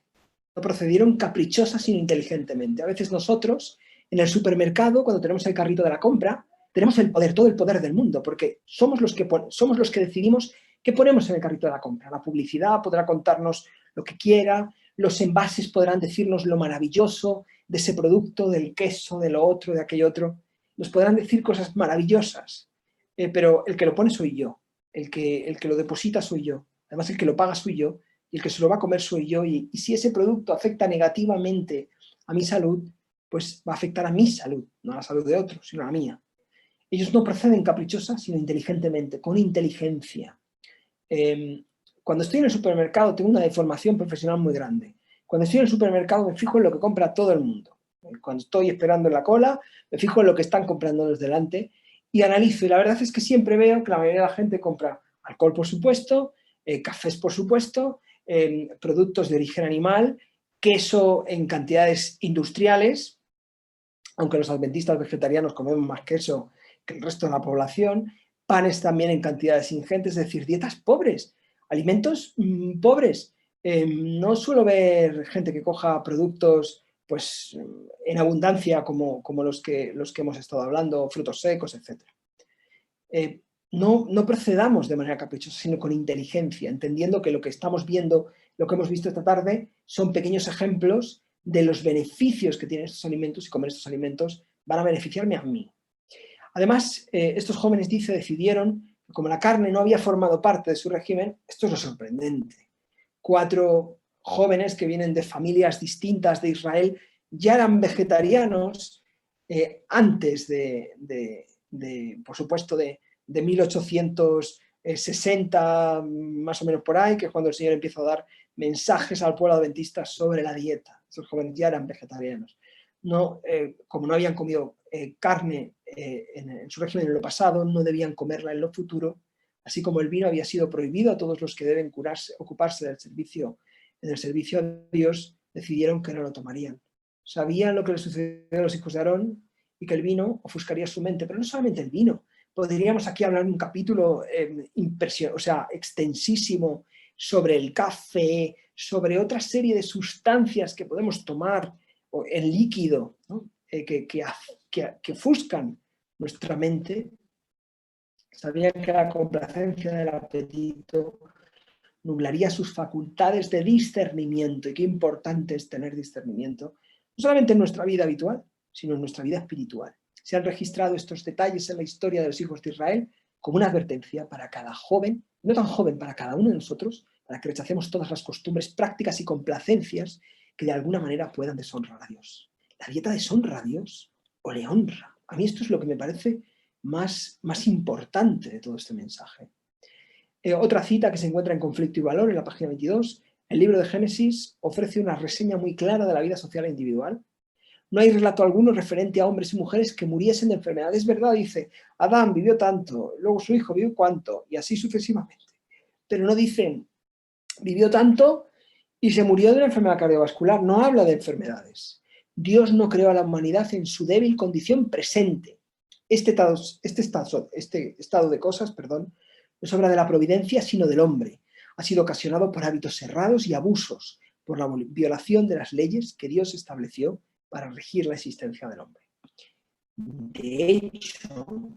No procedieron caprichosa sino inteligentemente. A veces nosotros, en el supermercado, cuando tenemos el carrito de la compra, tenemos el poder, todo el poder del mundo, porque somos los que decidimos qué ponemos en el carrito de la compra. La publicidad podrá contarnos lo que quiera, los envases podrán decirnos lo maravilloso de ese producto, del queso, de lo otro, de aquello otro. Nos podrán decir cosas maravillosas, pero el que lo pone soy yo, el que lo deposita soy yo, además el que lo paga soy yo, y el que se lo va a comer soy yo, y si ese producto afecta negativamente a mi salud, pues va a afectar a mi salud, no a la salud de otros, sino a la mía. Ellos no proceden caprichosa, sino inteligentemente, con inteligencia. Cuando estoy en el supermercado tengo una deformación profesional muy grande. Cuando estoy en el supermercado me fijo en lo que compra todo el mundo. Cuando estoy esperando en la cola, me fijo en lo que están comprando los delante y analizo. Y la verdad es que siempre veo que la mayoría de la gente compra alcohol, por supuesto, cafés, por supuesto, productos de origen animal, queso en cantidades industriales, aunque los adventistas vegetarianos comemos más queso que el resto de la población, panes también en cantidades ingentes, es decir, dietas pobres, alimentos pobres. No suelo ver gente que coja productos pues, en abundancia como los que hemos estado hablando, frutos secos, etc. No procedamos de manera caprichosa, sino con inteligencia, entendiendo que lo que estamos viendo, lo que hemos visto esta tarde, son pequeños ejemplos de los beneficios que tienen estos alimentos y comer estos alimentos van a beneficiarme a mí. Además, estos jóvenes, decidieron que como la carne no había formado parte de su régimen, esto es lo sorprendente. 4 jóvenes que vienen de familias distintas de Israel ya eran vegetarianos antes por supuesto, de 1860, más o menos por ahí, que es cuando el Señor empieza a dar mensajes al pueblo adventista sobre la dieta. Esos jóvenes ya eran vegetarianos. No, como no habían comido carne en su régimen en lo pasado, no debían comerla en lo futuro, así como el vino había sido prohibido a todos los que deben ocuparse del servicio, en el servicio a Dios, decidieron que no lo tomarían. Sabían lo que les sucedió a los hijos de Aarón y que el vino ofuscaría su mente, pero no solamente el vino. Podríamos aquí hablar un capítulo extensísimo sobre el café, sobre otra serie de sustancias que podemos tomar en líquido, ¿no? que ofuscan nuestra mente. Sabía que la complacencia del apetito nublaría sus facultades de discernimiento, y qué importante es tener discernimiento, no solamente en nuestra vida habitual, sino en nuestra vida espiritual. Se han registrado estos detalles en la historia de los hijos de Israel como una advertencia para cada joven, no tan joven, para cada uno de nosotros, para que rechacemos todas las costumbres, prácticas y complacencias que de alguna manera puedan deshonrar a Dios. ¿La dieta deshonra a Dios o le honra? A mí esto es lo que me parece más importante de todo este mensaje. Otra cita que se encuentra en Conflicto y Valor, en la página 22, el libro de Génesis ofrece una reseña muy clara de la vida social e individual. No hay relato alguno referente a hombres y mujeres que muriesen de enfermedad. Es verdad, dice, Adán vivió tanto, luego su hijo vivió cuánto, y así sucesivamente. Pero no dicen Vivió tanto y se murió de una enfermedad cardiovascular. No habla de enfermedades. Dios no creó a la humanidad en su débil condición presente. Este estado de cosas, no es obra de la providencia, sino del hombre. Ha sido ocasionado por hábitos errados y abusos, por la violación de las leyes que Dios estableció para regir la existencia del hombre. De hecho,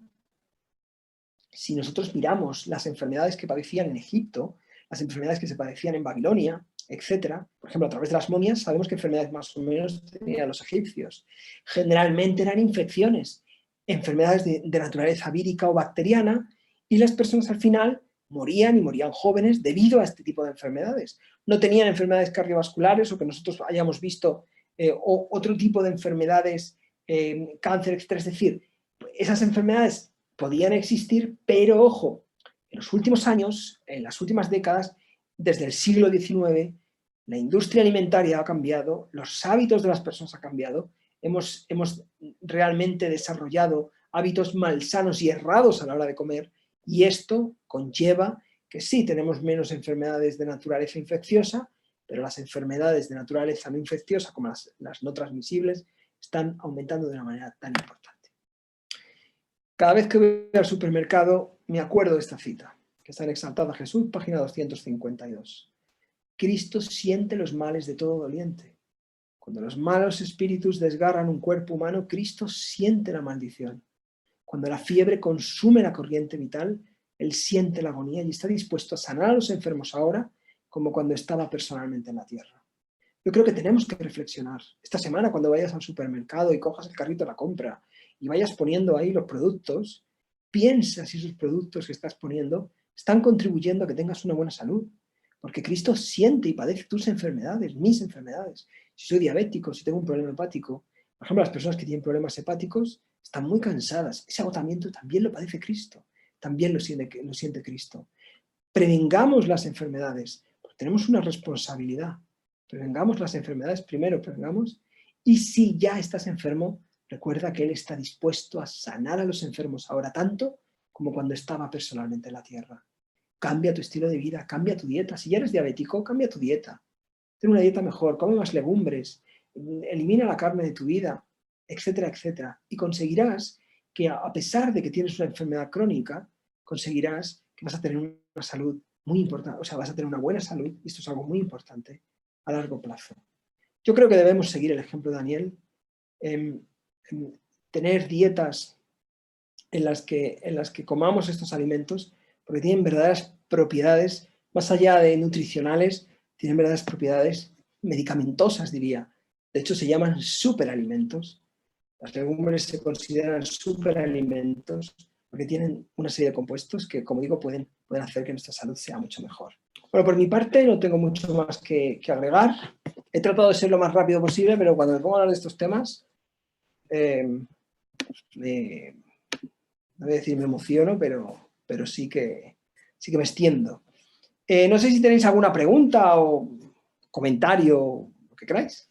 si nosotros miramos las enfermedades que padecían en Egipto, las enfermedades que se padecían en Babilonia, etcétera, por ejemplo, a través de las momias, sabemos qué enfermedades más o menos tenían los egipcios. Generalmente eran infecciones, enfermedades de naturaleza vírica o bacteriana, y las personas al final morían y morían jóvenes debido a este tipo de enfermedades. No tenían enfermedades cardiovasculares o que nosotros hayamos visto o otro tipo de enfermedades, cáncer, etcétera. Es decir, esas enfermedades podían existir, pero ojo, en los últimos años, en las últimas décadas, desde el siglo XIX, la industria alimentaria ha cambiado, los hábitos de las personas han cambiado, hemos realmente desarrollado hábitos malsanos y errados a la hora de comer, y esto conlleva que sí tenemos menos enfermedades de naturaleza infecciosa, pero las enfermedades de naturaleza no infecciosa, como las no transmisibles, están aumentando de una manera tan importante. Cada vez que voy al supermercado me acuerdo de esta cita, que está en Exaltad a Jesús, página 252. Cristo siente los males de todo doliente. Cuando los malos espíritus desgarran un cuerpo humano, Cristo siente la maldición. Cuando la fiebre consume la corriente vital, Él siente la agonía y está dispuesto a sanar a los enfermos ahora como cuando estaba personalmente en la tierra. Yo creo que tenemos que reflexionar. Esta semana, cuando vayas al supermercado y cojas el carrito de la compra y vayas poniendo ahí los productos, piensa si esos productos que estás poniendo están contribuyendo a que tengas una buena salud. Porque Cristo siente y padece tus enfermedades, mis enfermedades. Si soy diabético, si tengo un problema hepático, por ejemplo, las personas que tienen problemas hepáticos están muy cansadas. Ese agotamiento también lo padece Cristo, también lo siente Cristo. Prevengamos las enfermedades, porque tenemos una responsabilidad. Prevengamos las enfermedades primero, prevengamos. Y si ya estás enfermo, recuerda que Él está dispuesto a sanar a los enfermos ahora tanto como cuando estaba personalmente en la tierra. Cambia tu estilo de vida, cambia tu dieta. Si ya eres diabético, cambia tu dieta. Ten una dieta mejor, come más legumbres, elimina la carne de tu vida, etcétera, etcétera. Y conseguirás que, a pesar de que tienes una enfermedad crónica, conseguirás que vas a tener una salud muy importante, o sea, vas a tener una buena salud, y esto es algo muy importante, a largo plazo. Yo creo que debemos seguir el ejemplo de Daniel, en tener dietas en las que comamos estos alimentos, porque tienen verdaderas propiedades, más allá de nutricionales, tienen verdaderas propiedades medicamentosas, diría. De hecho, se llaman superalimentos. Las legumbres se consideran superalimentos porque tienen una serie de compuestos que, como digo, pueden hacer que nuestra salud sea mucho mejor. Bueno, por mi parte no tengo mucho más que agregar. He tratado de ser lo más rápido posible, pero cuando me pongo a hablar de estos temas, no voy a decir me emociono, pero sí que me extiendo. No sé si tenéis alguna pregunta o comentario, lo que queráis.